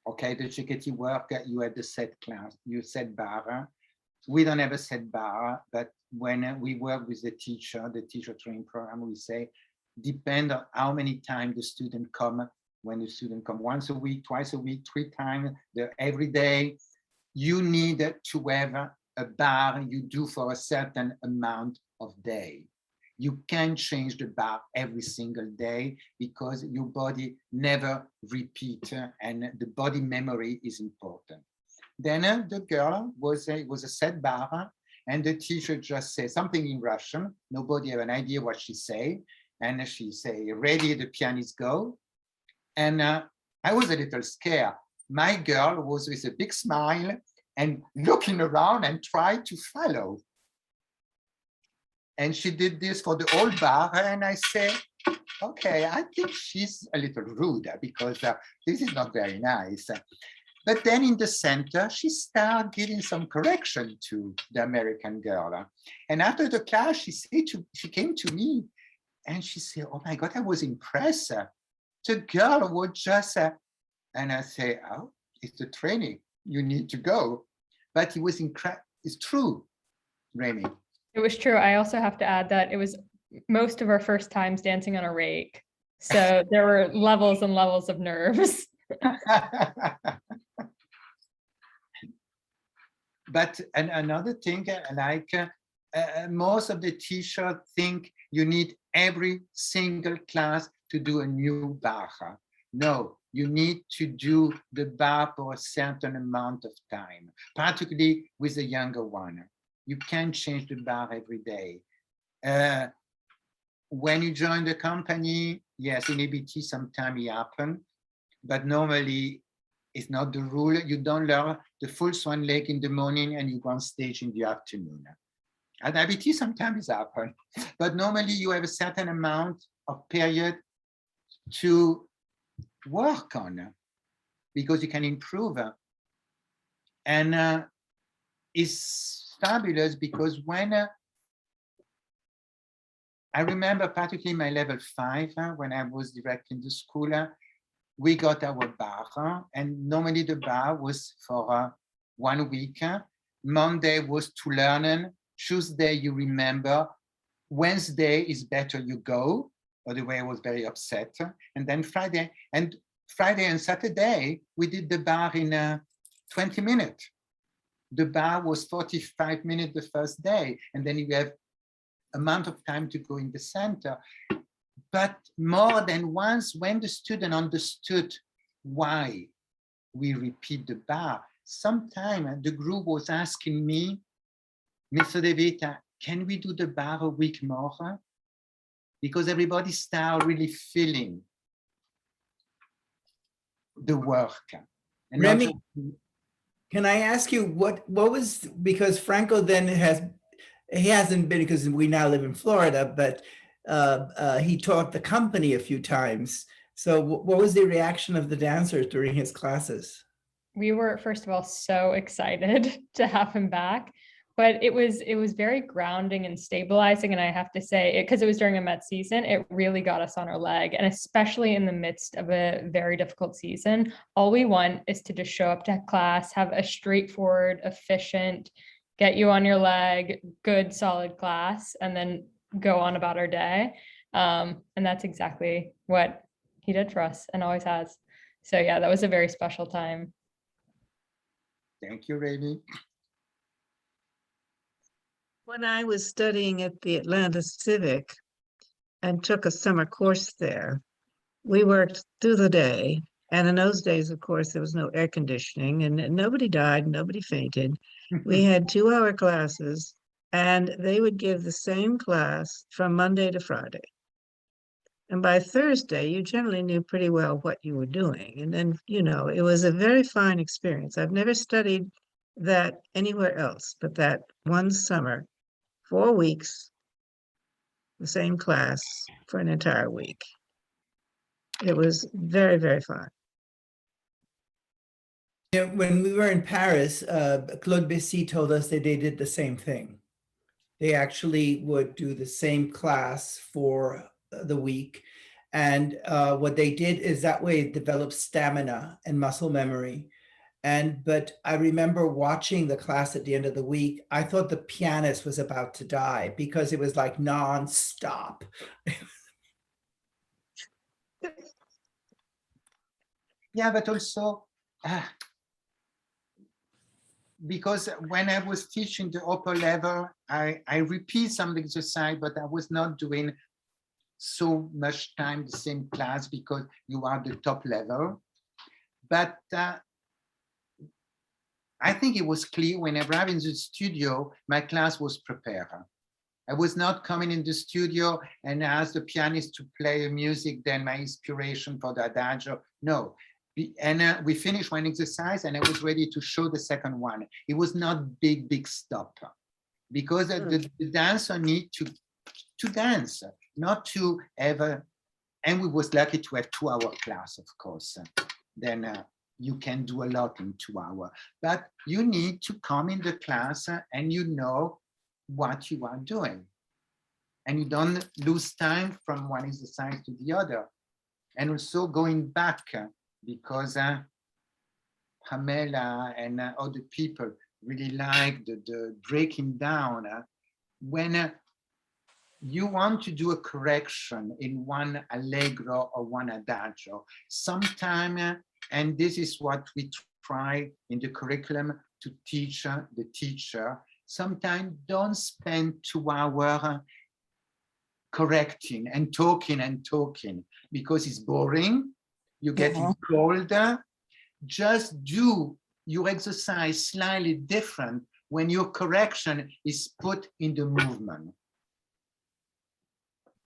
Okay, the Cecchetti work, you had the set class, you set bar. We don't have a set bar, but when we work with the teacher training program, we say, depend on how many times the student come. When the student come once a week, twice a week, 3 times, every day, you need to have a bar you do for a certain amount of day. You can't change the bar every single day because your body never repeats, and the body memory is important. Then the girl was a set bar, and the teacher just said something in Russian. Nobody have an idea what she say, and she say, "Ready, the pianist go." And I was a little scared. My girl was with a big smile and looking around and tried to follow. And she did this for the whole bar, and I said, okay, I think she's a little rude because this is not very nice. But then in the center, she started giving some correction to the American girl. And after the class, she came to me and she said, oh my God, I was impressed. The girl was just, and I say, oh, it's the training, you need to go. But it was incredible. It's true, Remy. It was true. I also have to add that it was most of our first times dancing on a rake. So there were levels and levels of nerves. But another thing, like most of the teachers think you need every single class to do a new bar. No, you need to do the bar for a certain amount of time, particularly with the younger one. You can't change the bar every day. When you join the company, yes, in ABT sometimes it happens, but normally it's not the rule. You don't learn the full swan lake in the morning and you go on stage in the afternoon. At ABT sometimes it happens, but normally you have a certain amount of period to work on because you can improve. And it's fabulous because when I remember particularly my level 5, when I was directing the school, we got our bar, and normally the bar was for 1 week. Monday was to learn, Tuesday you remember, Wednesday is better, you go. Otherwise, I was very upset. And then Friday and Saturday, we did the bar in 20 minutes. The bar was 45 minutes the first day, and then you have amount of time to go in the center. But more than once, when the student understood why we repeat the bar, sometime the group was asking me, Mr. De Vita, can we do the bar a week more? Because everybody started really feeling the work. And not Remy, just- can I ask you what was, because Franco then he hasn't been, because we now live in Florida, but he taught the company a few times. So what was the reaction of the dancers during his classes? We were, first of all, so excited to have him back, but it was very grounding and stabilizing. And I have to say, because it was during a Met season, it really got us on our leg. And especially in the midst of a very difficult season, all we want is to just show up to class, have a straightforward, efficient, get you on your leg, good, solid class, and then go on about our day. And that's exactly what he did for us and always has. So yeah, that was a very special time. Thank you, Remy. When I was studying at the Atlanta Civic and took a summer course there, we worked through the day. And in those days, of course, there was no air conditioning and nobody died, nobody fainted. We had 2-hour classes and they would give the same class from Monday to Friday. And by Thursday, you generally knew pretty well what you were doing. And then, it was a very fine experience. I've never studied that anywhere else, but that one summer, 4 weeks, the same class for an entire week. It was very, very fun. Yeah, when we were in Paris, Claude Bessy told us that they did the same thing. They actually would do the same class for the week. And what they did is that way it developed stamina and muscle memory. But I remember watching the class at the end of the week. I thought the pianist was about to die because it was like nonstop. Yeah, but also because when I was teaching the upper level, I repeat some exercise, but I was not doing so much time the same class because you are the top level. But I think it was clear when I arrived in the studio, my class was prepared. I was not coming in the studio and ask the pianist to play music, then my inspiration for the adagio. No. And we finished one exercise and I was ready to show the second one. It was not big stop because the dancer need to dance, not to ever. And we was lucky to have 2-hour class, of course. Then you can do a lot in 2 hours, but you need to come in the class and you know what you are doing. And you don't lose time from one exercise to the other. And also going back, because Pamela and other people really like the breaking down. When you want to do a correction in one allegro or one adagio, sometimes, and this is what we try in the curriculum to teach the teacher, sometimes don't spend 2 hours correcting and talking because it's boring. You get cold. Just do your exercise slightly different when your correction is put in the movement.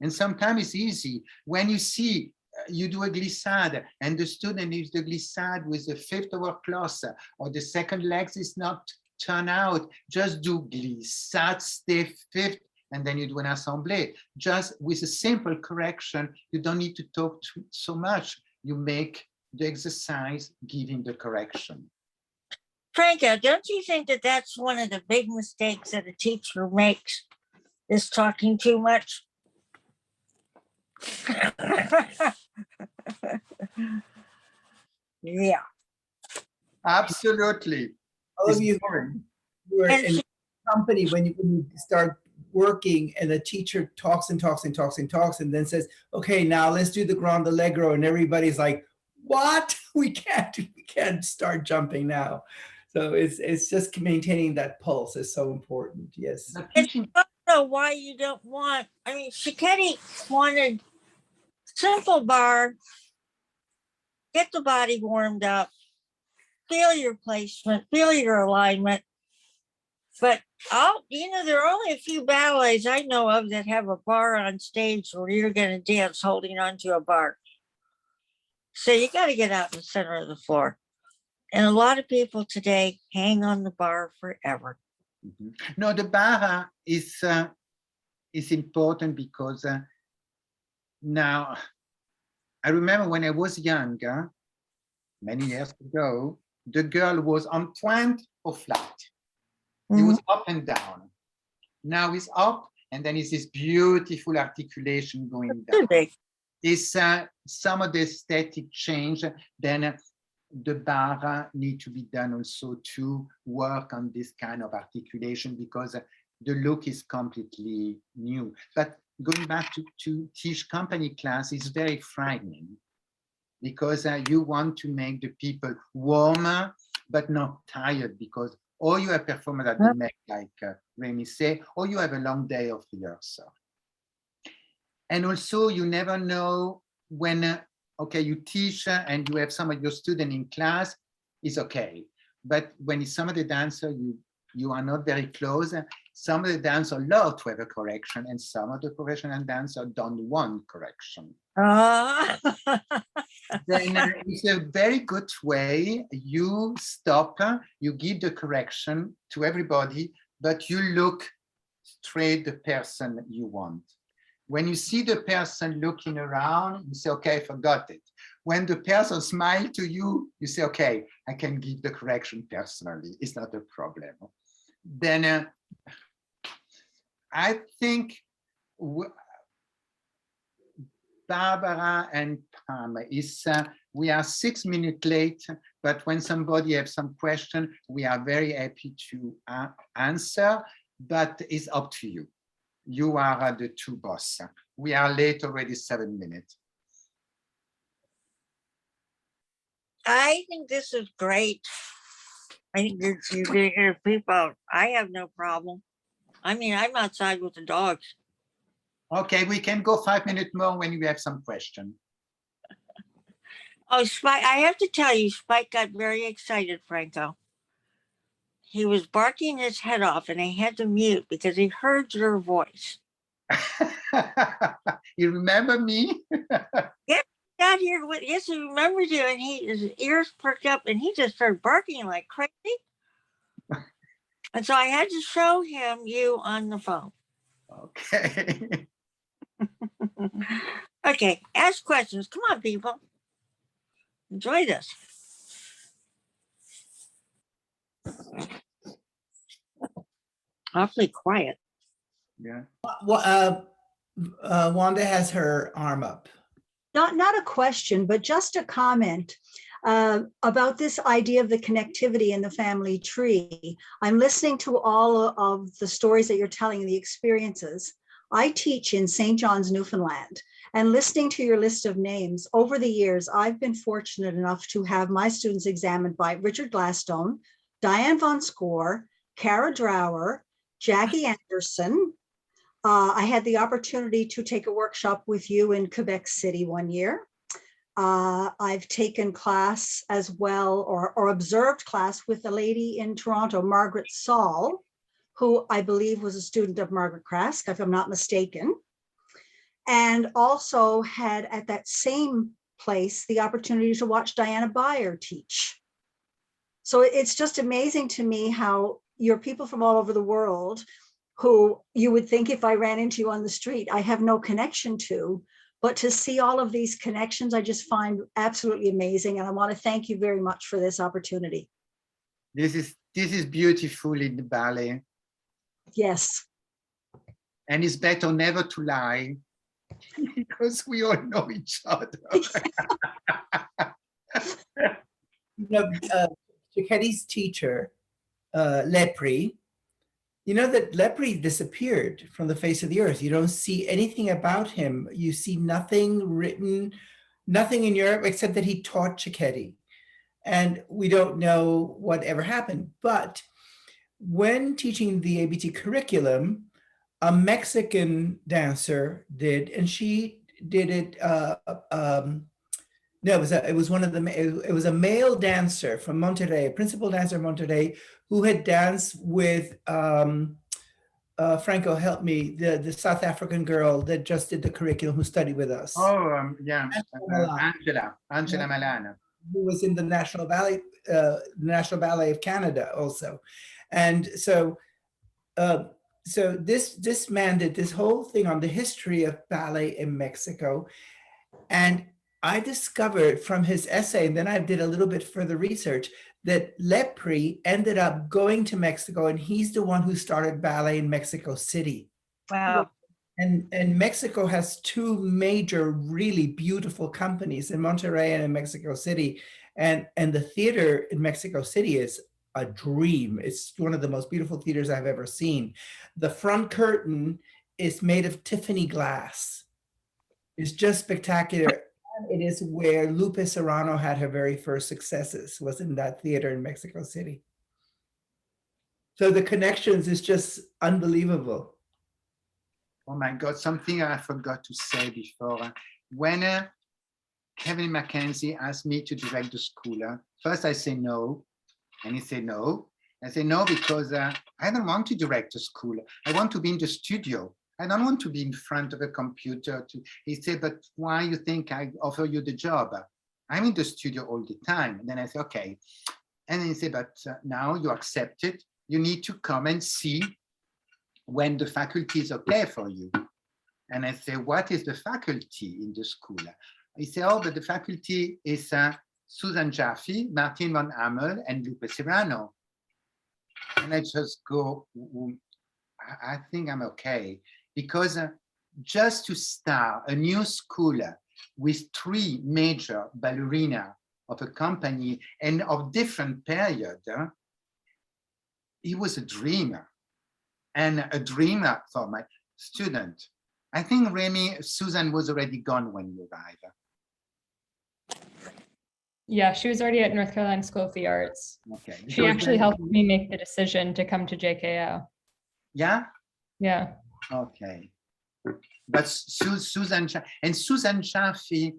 And sometimes it's easy when you see you do a glissade and the student is the glissade with the 5th hour class or the second legs is not turn out, just do glissade, stay 5th, and then you do an assemblée. Just with a simple correction, you don't need to talk so much. You make the exercise giving the correction. Franco, don't you think that that's one of the big mistakes that a teacher makes, is talking too much? Yeah. Absolutely. All of you boring. who are And in company, when you start working and the teacher talks and talks and talks and talks and then says, okay, now let's do the Grand Allegro. And everybody's like, what? We can't start jumping now. So it's just maintaining that pulse is so important. Yes. But And teaching, I don't know why you don't want, I mean, Cecchetti wanted simple bar, get the body warmed up, feel your placement, feel your alignment. But there are only a few ballets I know of that have a bar on stage where you're going to dance holding onto a bar. So you got to get out in the center of the floor. And a lot of people today hang on the bar forever. no, the bar is important because now I remember when I was younger, many years ago, the girl was on point or flat. It was up and down. Now it's up, and then it's this beautiful articulation going down. Big. Is some of the aesthetic change, then the bar need to be done also to work on this kind of articulation because the look is completely new. But going back to teach company class is very frightening because you want to make the people warmer but not tired, because or you have performers that they make, like Remy say, or you have a long day of rehearsal. And also you never know when, okay, you teach and you have some of your students in class, it's okay. But when it's some of the dancer, you are not very close. Some of the dancers love to have a correction, and some of the professional dancers don't want correction. Then it's a very good way. You stop, you give the correction to everybody, but you look straight the person you want. When you see the person looking around, you say, okay, I forgot it. When the person smiles to you, you say, okay, I can give the correction personally. It's not a problem. Then I think Barbara and Pam we are 6 minutes late, but when somebody has some question, we are very happy to answer, but it's up to you. You are the two boss. We are late already 7 minutes. I think this is great. I think you bigger people. I have no problem. I mean, I'm outside with the dogs. Okay, we can go 5 minutes more when you have some question. Oh, Spike, I have to tell you, Spike got very excited, Franco. He was barking his head off and I had to mute because he heard your voice. You remember me? Yeah, got here with, yes, he remembers you, and his ears perked up and he just started barking like crazy. And so I had to show him you on the phone. Okay. Okay, ask questions. Come on, people. Enjoy this. Awfully quiet. Yeah. Wanda has her arm up. Not a question, but just a comment about this idea of the connectivity in the family tree. I'm listening to all of the stories that you're telling, the experiences. I teach in St. John's, Newfoundland, and listening to your list of names over the years, I've been fortunate enough to have my students examined by Richard Gladstone, Diane von Score, Kara Drower, Jackie Anderson. I had the opportunity to take a workshop with you in Quebec City one year. I've taken class as well, or observed class with a lady in Toronto, Margaret Saul, who I believe was a student of Margaret Krask, if I'm not mistaken. And also had at that same place the opportunity to watch Diana Beyer teach. So it's just amazing to me how you're people from all over the world who you would think if I ran into you on the street, I have no connection to, but to see all of these connections, I just find absolutely amazing. And I want to thank you very much for this opportunity. This is beautiful in the ballet. Yes. And it's better never to lie because we all know each other. Cecchetti's teacher, Lepri, you know that Lepre disappeared from the face of the earth. You don't see anything about him. You see nothing written, nothing in Europe except that he taught Cecchetti. And we don't know what ever happened. But when teaching the ABT curriculum, a Mexican dancer did, and she did it. No, it was one of the. It was a male dancer from Monterrey, a principal dancer of Monterrey, who had danced with Franco. Help me, the South African girl that just did the curriculum, who studied with us. Oh, yeah, Angela Malana. who was in the National Ballet of Canada also. And so this man did this whole thing on the history of ballet in Mexico. And I discovered from his essay, and then I did a little bit further research, that Lepre ended up going to Mexico, and he's the one who started ballet in Mexico City. Wow. And Mexico has two major, really beautiful companies in Monterrey and in Mexico City. And the theater in Mexico City is a dream. It's one of the most beautiful theaters I've ever seen. The front curtain is made of Tiffany glass. It's just spectacular. It is where Lupe Serrano had her very first successes, was in that theater in Mexico City. So the connections is just unbelievable. Oh my God, something I forgot to say before. When Kevin Mackenzie asked me to direct the school, first I say no, and he said no. I say no because I don't want to direct the school. I want to be in the studio. I don't want to be in front of a computer. He said, but why you think I offer you the job? I'm in the studio all the time. And then I say, okay. And then he said, but now you accept it. You need to come and see when the faculty is okay for you. And I say, what is the faculty in the school? He said, oh, but the faculty is Susan Jaffe, Martin von Hamel, and Lupe Serrano. And I just go, I think I'm okay. Because just to start a new school with 3 major ballerina of a company and of different period, it was a dream, and a dream for my student. I think Susan was already gone when you arrived. Yeah, she was already at North Carolina School of the Arts. Okay. She actually helped me make the decision to come to JKO. Yeah? Yeah. Okay. But Susan Jaffe,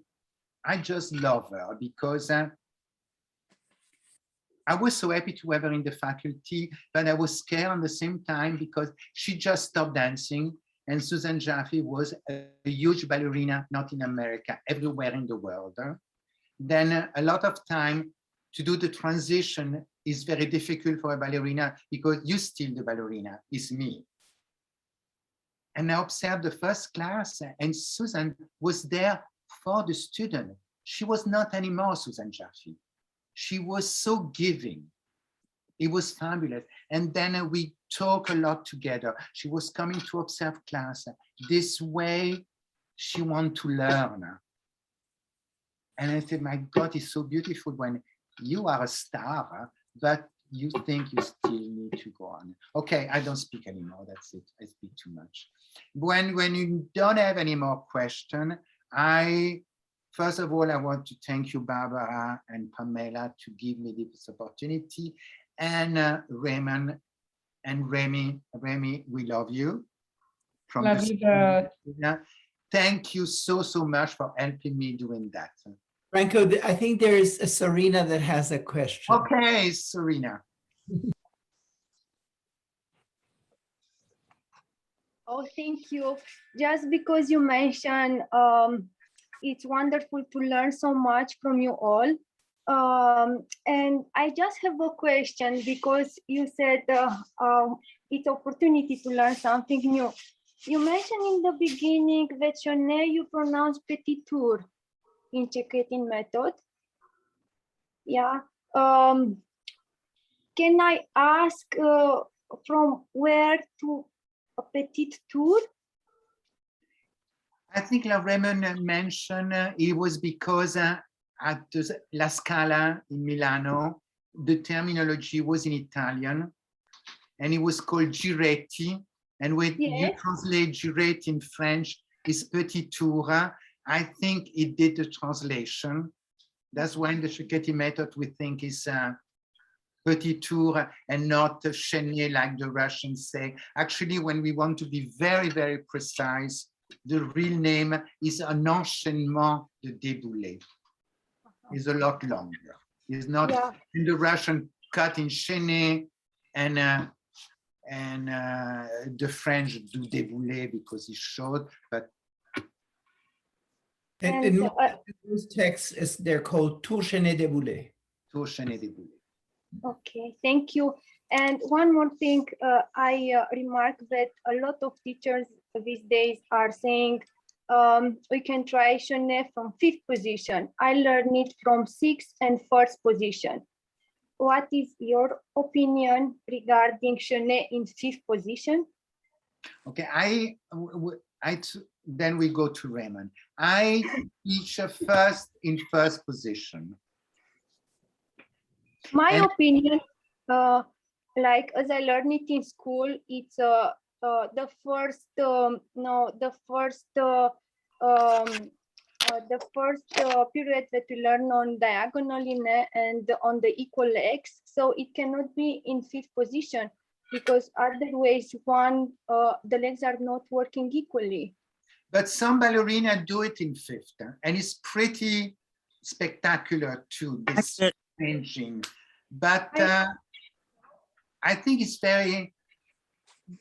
I just love her because I was so happy to have her in the faculty, but I was scared at the same time because she just stopped dancing. And Susan Jaffe was a huge ballerina, not in America, everywhere in the world. Then a lot of time to do the transition is very difficult for a ballerina because you still the ballerina, is me. And I observed the first class, and Susan was there for the student. She was not anymore Susan Jaffe. She was so giving. It was fabulous. And then we talk a lot together. She was coming to observe class. This way, she wants to learn. And I said, my God, it's so beautiful when you are a star, but you think you still need to go on. Okay, I don't speak anymore. That's it. I speak too much. When you don't have any more questions, first of all, I want to thank you, Barbara and Pamela, to give me this opportunity. And Raymond and Remy, we love you. Love you both. Thank you so much for helping me doing that. Franco, I think there's a Serena that has a question. Okay, Serena. Oh, thank you. Just because you mentioned it's wonderful to learn so much from you all. And I just have a question because you said it's opportunity to learn something new. You mentioned in the beginning that you pronounce petit tour in Cecchetti method. Yeah. Can I ask from where to a petit tour? I think Raymond mentioned it was because at La Scala in Milano, the terminology was in Italian. and it was called Giretti. And when you Yes. translate Giretti in French, is Petit Tour. I think it did the translation. That's why in the Cecchetti method we think is Petit Tour and not Chenet like the Russians say. Actually, when we want to be very, very precise, the real name is un enchaînement de déboulés. It's a lot longer. It's not Yeah. in the Russian cut in Chenet and the French do déboulé because it's short, but And And, those texts, they're called Tour Chenet Déboulé. Tour Chenet déboulé. Okay, thank you. And one more thing, I remarked that a lot of teachers these days are saying we can try Chenet from 5th position. I learned it from 6th and 1st position. What is your opinion regarding Chenet in 5th position? Okay, then we go to Raymond. I teach first in 1st position. My And- opinion, like as I learned it in school, it's the first period that we learn on diagonal line and on the equal legs. So it cannot be in 5th position because otherwise the legs are not working equally. But some ballerina do it in 5th, and it's pretty spectacular too, this That's it. changing. But I think it's very,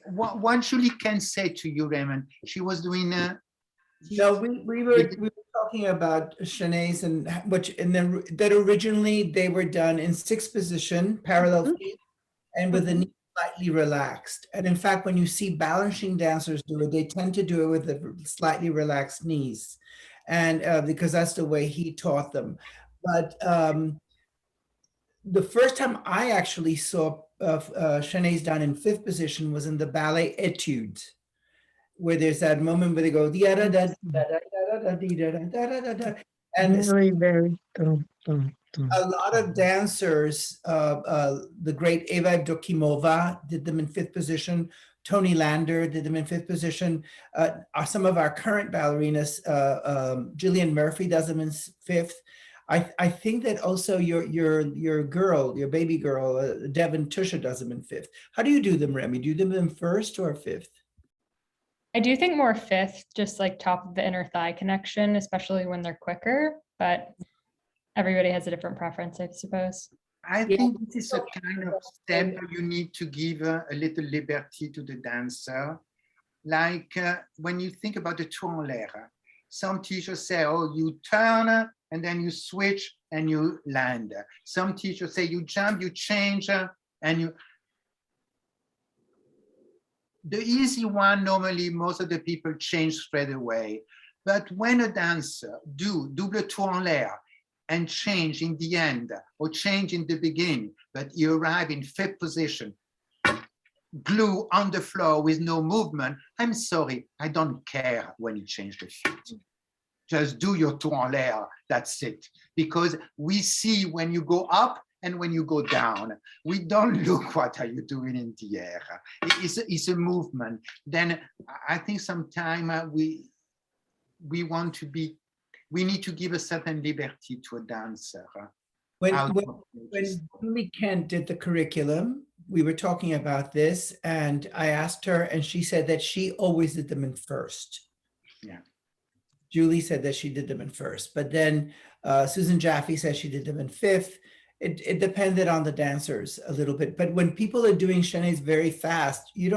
what Julie can say to you, Raymond, she was doing No, we were talking about Chenets and that originally they were done in 6th position, parallel feet, and with the knee slightly relaxed. And in fact, when you see balancing dancers do it, they tend to do it with the slightly relaxed knees, and because that's the way he taught them. But the first time I actually saw Chenets done in 5th position was in the ballet Etudes, where there's that moment where they go and Very, very. Dum, dum, dum. a lot of dancers, the great Eva Dokimova did them in 5th position. Tony Lander did them in 5th position. Some of our current ballerinas, Gillian Murphy does them in 5th. I think that also your girl, your baby girl, Devin Tusha does them in 5th. How do you do them, Remy? Do you do them in 1st or 5th? I do think more 5th, just like top of the inner thigh connection, especially when they're quicker, but everybody has a different preference, I suppose. I think this is a kind of step you need to give a little liberty to the dancer. Like when you think about the tour en l'air, some teachers say, oh, you turn and then you switch and you land. Some teachers say you jump, you change, and you. The easy one, normally most of the people change straight away. But when a dancer do double tour en l'air and change in the end or change in the beginning, but you arrive in 5th position, glue on the floor with no movement, I'm sorry, I don't care when you change the feet. Just do your tour en l'air, that's it. Because we see when you go up and when you go down, we don't look what are you doing in the air. It's a movement. Then I think sometimes we need to give a certain liberty to a dancer. When Julie Kent did the curriculum, we were talking about this, and I asked her, and she said that she always did them in 1st. Yeah. Julie said that she did them in 1st, but then Susan Jaffe said she did them in 5th. It depended on the dancers a little bit, but when people are doing Chenets very fast, you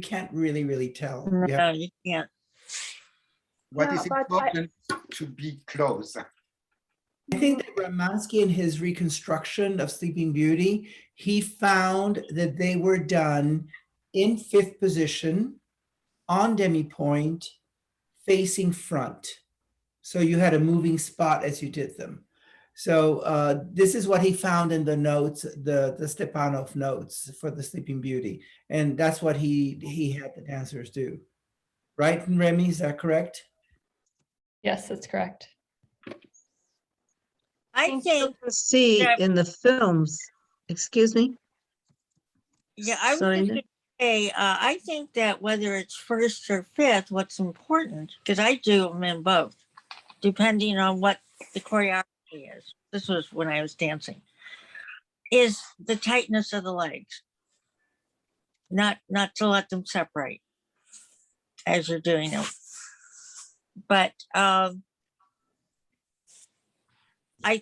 can't really tell. No, you can't. What Yeah, is but important to be close. I think that Ramansky, in his reconstruction of Sleeping Beauty, he found that they were done in 5th position on demi-point facing front. So you had a moving spot as you did them. So this is what he found in the notes, the Stepanov notes for the Sleeping Beauty. And that's what he had the dancers do. Right, Remy, is that correct? Yes, that's correct. I think See that- in the films, excuse me? Yeah, I was just Serena? gonna say, I think that whether it's first or fifth, what's important, because I do them in both, depending on what the choreography is. This was when I was dancing, is the tightness of the legs. Not to let them separate as you're doing them. But I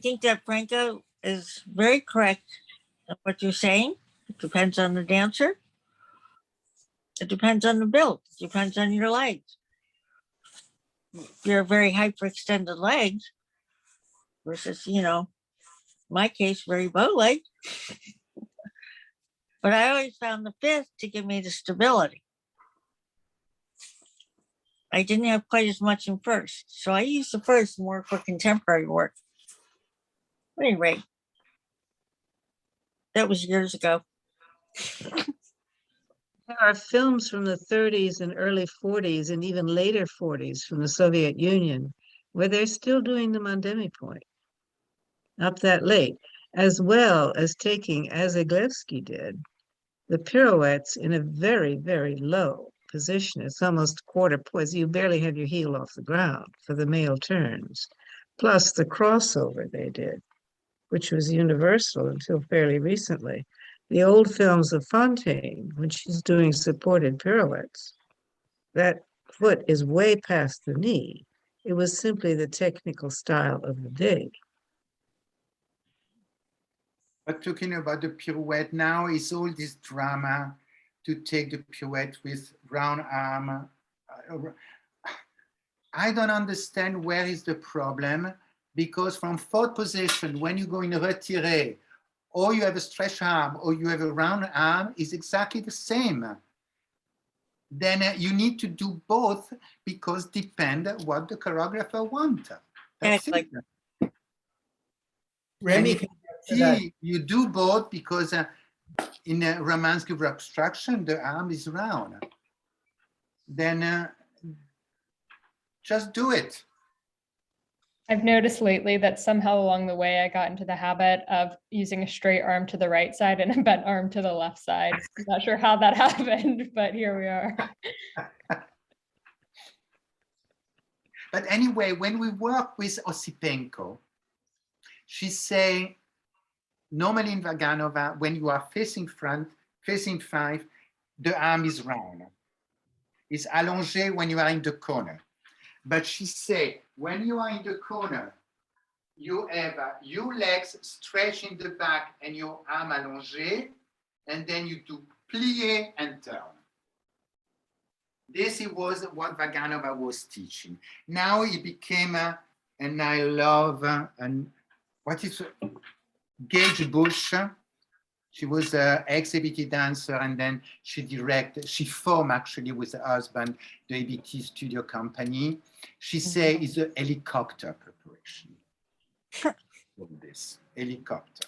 think that Franco is very correct in what you're saying. It depends on the dancer. It depends on the build. It depends on your legs. If you're very hyperextended legs versus, my case, very bow leg. But I always found the fifth to give me the stability. I didn't have quite as much in first. So I used the first more for contemporary work. But anyway, that was years ago. There are films from the 30s and early 40s and even later 40s from the Soviet Union where they're still doing them on demi-point up that late, as well as taking, as Iglevsky did, the pirouettes in a very, very low position. It's almost quarter poise. You barely have your heel off the ground for the male turns, plus the crossover they did, which was universal until fairly recently. The old films of Fontaine, when she's doing supported pirouettes, that foot is way past the knee. It was simply the technical style of the day. But talking about the pirouette now is all this drama to take the pirouette with round arm. I don't understand where is the problem, because from fourth position, when you go in a retiré, or you have a stretch arm or you have a round arm, is exactly the same. Then you need to do both, because depend what the choreographer wants. That's Exactly. it. Remy, And can you answer that? you do both, because in a Romansky obstruction, the arm is round. Then just do it. I've noticed lately that somehow along the way I got into the habit of using a straight arm to the right side and a bent arm to the left side. I'm not sure how that happened, but here we are. But anyway, when we work with Osipenko, she say, normally in Vaganova, when you are facing front, facing 5, the arm is round. It's allongé when you are in the corner. But she say, when you are in the corner, you have your legs stretched in the back and your arm allongé, and then you do plié and turn. This was what Vaganova was teaching. Now it became, and I love, what is Gage Bush. She was an ex-ABT dancer, and then she formed actually with her husband, the ABT studio company. She say it's a helicopter preparation. This helicopter.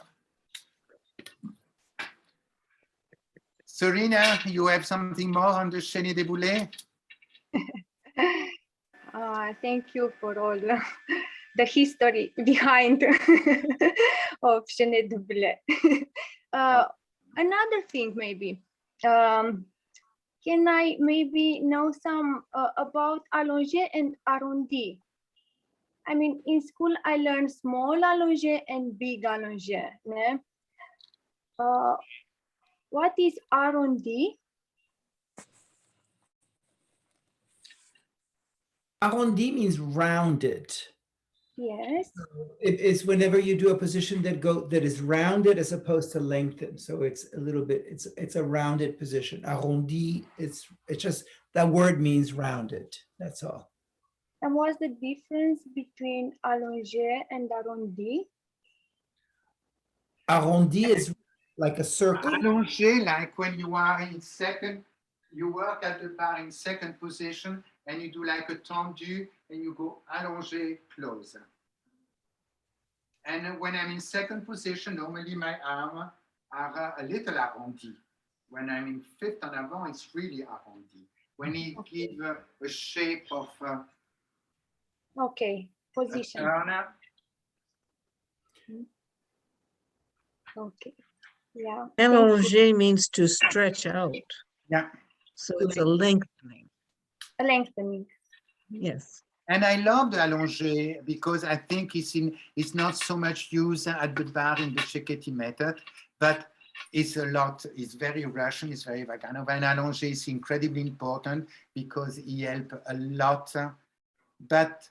Serena, you have something more on the Chenille de Boulet? Thank you for all the history behind of Chenille de Boulet. Another thing, maybe, can I maybe know some about allongé and arrondi? I mean, in school, I learned small allongé and big allongé. Ne? What is arrondi? Arrondi means rounded. Yes. It's whenever you do a position that is rounded as opposed to lengthened. So it's a little bit, it's a rounded position. Arrondi, it's just, that word means rounded. That's all. And what's the difference between allongé and arrondi? Arrondi is like a circle. Allongé, like when you are in second, you work at the bar in second position, and you do like a tendu, and you go allongé, closer. And when I'm in second position, normally my arms are a little arrondi. When I'm in fifth en avant, it's really arrondi. When it gives a shape of Okay, position. turn. Okay, Yeah. Allonger means to stretch out. Yeah. So it's a lengthening. Lengthening. Yes. And I love the allongé because I think it's not so much used at the bar in the Cecchetti method, but it's very Russian, it's very Vaganov. And allongé is incredibly important because he helps a lot. But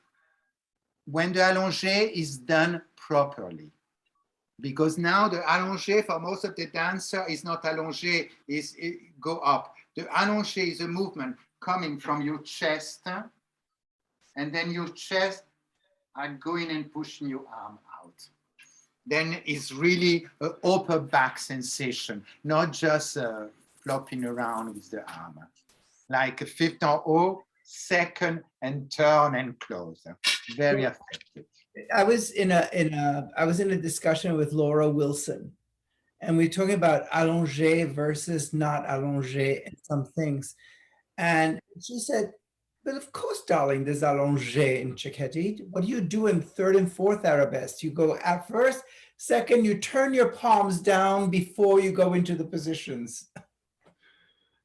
when the allongé is done properly, because now the allongé for most of the dancer is not allongé, it go up. The allongé is a movement coming from your chest, and then your chest are going and pushing your arm out. Then it's really an upper back sensation, not just flopping around with the arm. Like a fifth en haut, second and turn and close. Very effective. I was in a discussion with Laura Wilson, and we were talking about allongé versus not allongé and some things. And she said, but of course, darling, there's allongé in Cecchetti. What do you do in third and fourth arabesque? You go at first, second, you turn your palms down before you go into the positions.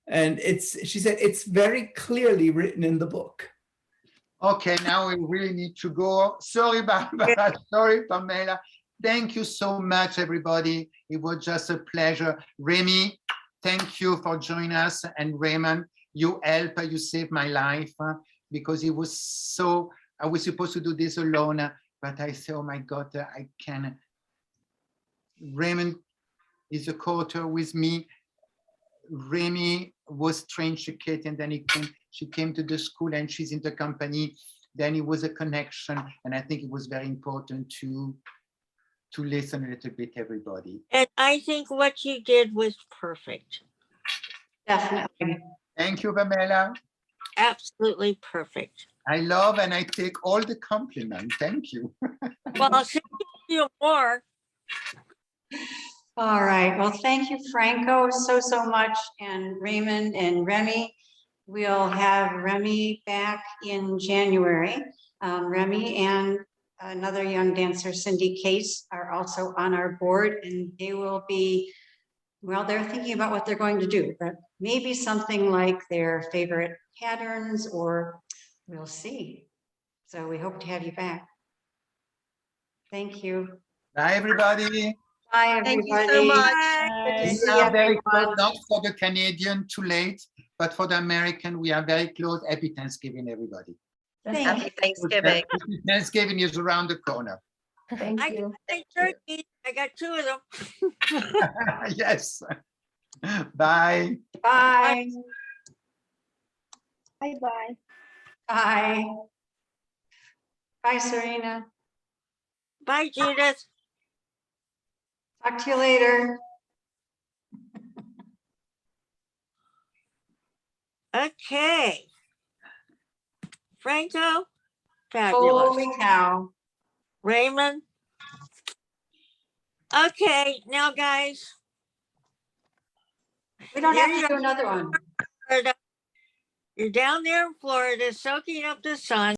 And she said, it's very clearly written in the book. Okay, now we really need to go. Sorry, Barbara. Sorry, Pamela. Thank you so much, everybody. It was just a pleasure. Remy, thank you for joining us. And Raymond, you saved my life because I was supposed to do this alone, but I said, oh my God, I can. Raymond is a co-author with me. Remy was trained Cecchetti, and then she came to the school and she's in the company. Then it was a connection. And I think it was very important to listen a little bit, everybody. And I think what you did was perfect. Definitely. Thank you, Pamela. Absolutely perfect. I love and I take all the compliments. Thank you. Well, I'll send you more. All right. Well, thank you, Franco, so much, and Raymond and Remy. We'll have Remy back in January. Remy and another young dancer, Cindy Case, are also on our board, and they will be, well, they're thinking about what they're going to do, but maybe something like their favorite patterns, or we'll see. So we hope to have you back. Thank you. Bye, everybody. Bye, everybody. Thank you so much. Good to We see are very everyone. close, not for the Canadian, too late, but for the American, we are very close. Happy Thanksgiving, everybody. Thank Happy Thanksgiving. Happy Thanksgiving is around the corner. Thank I you. got turkey. I got 2 of them. Yes. Bye. Bye. Bye-bye. Bye. Bye, Serena. Bye, Judith. Talk to you later. Okay. Franco, fabulous. Holy cow. Raymond. Okay, now guys, We don't Here have you to do another one. you're down there in Florida soaking up the sun.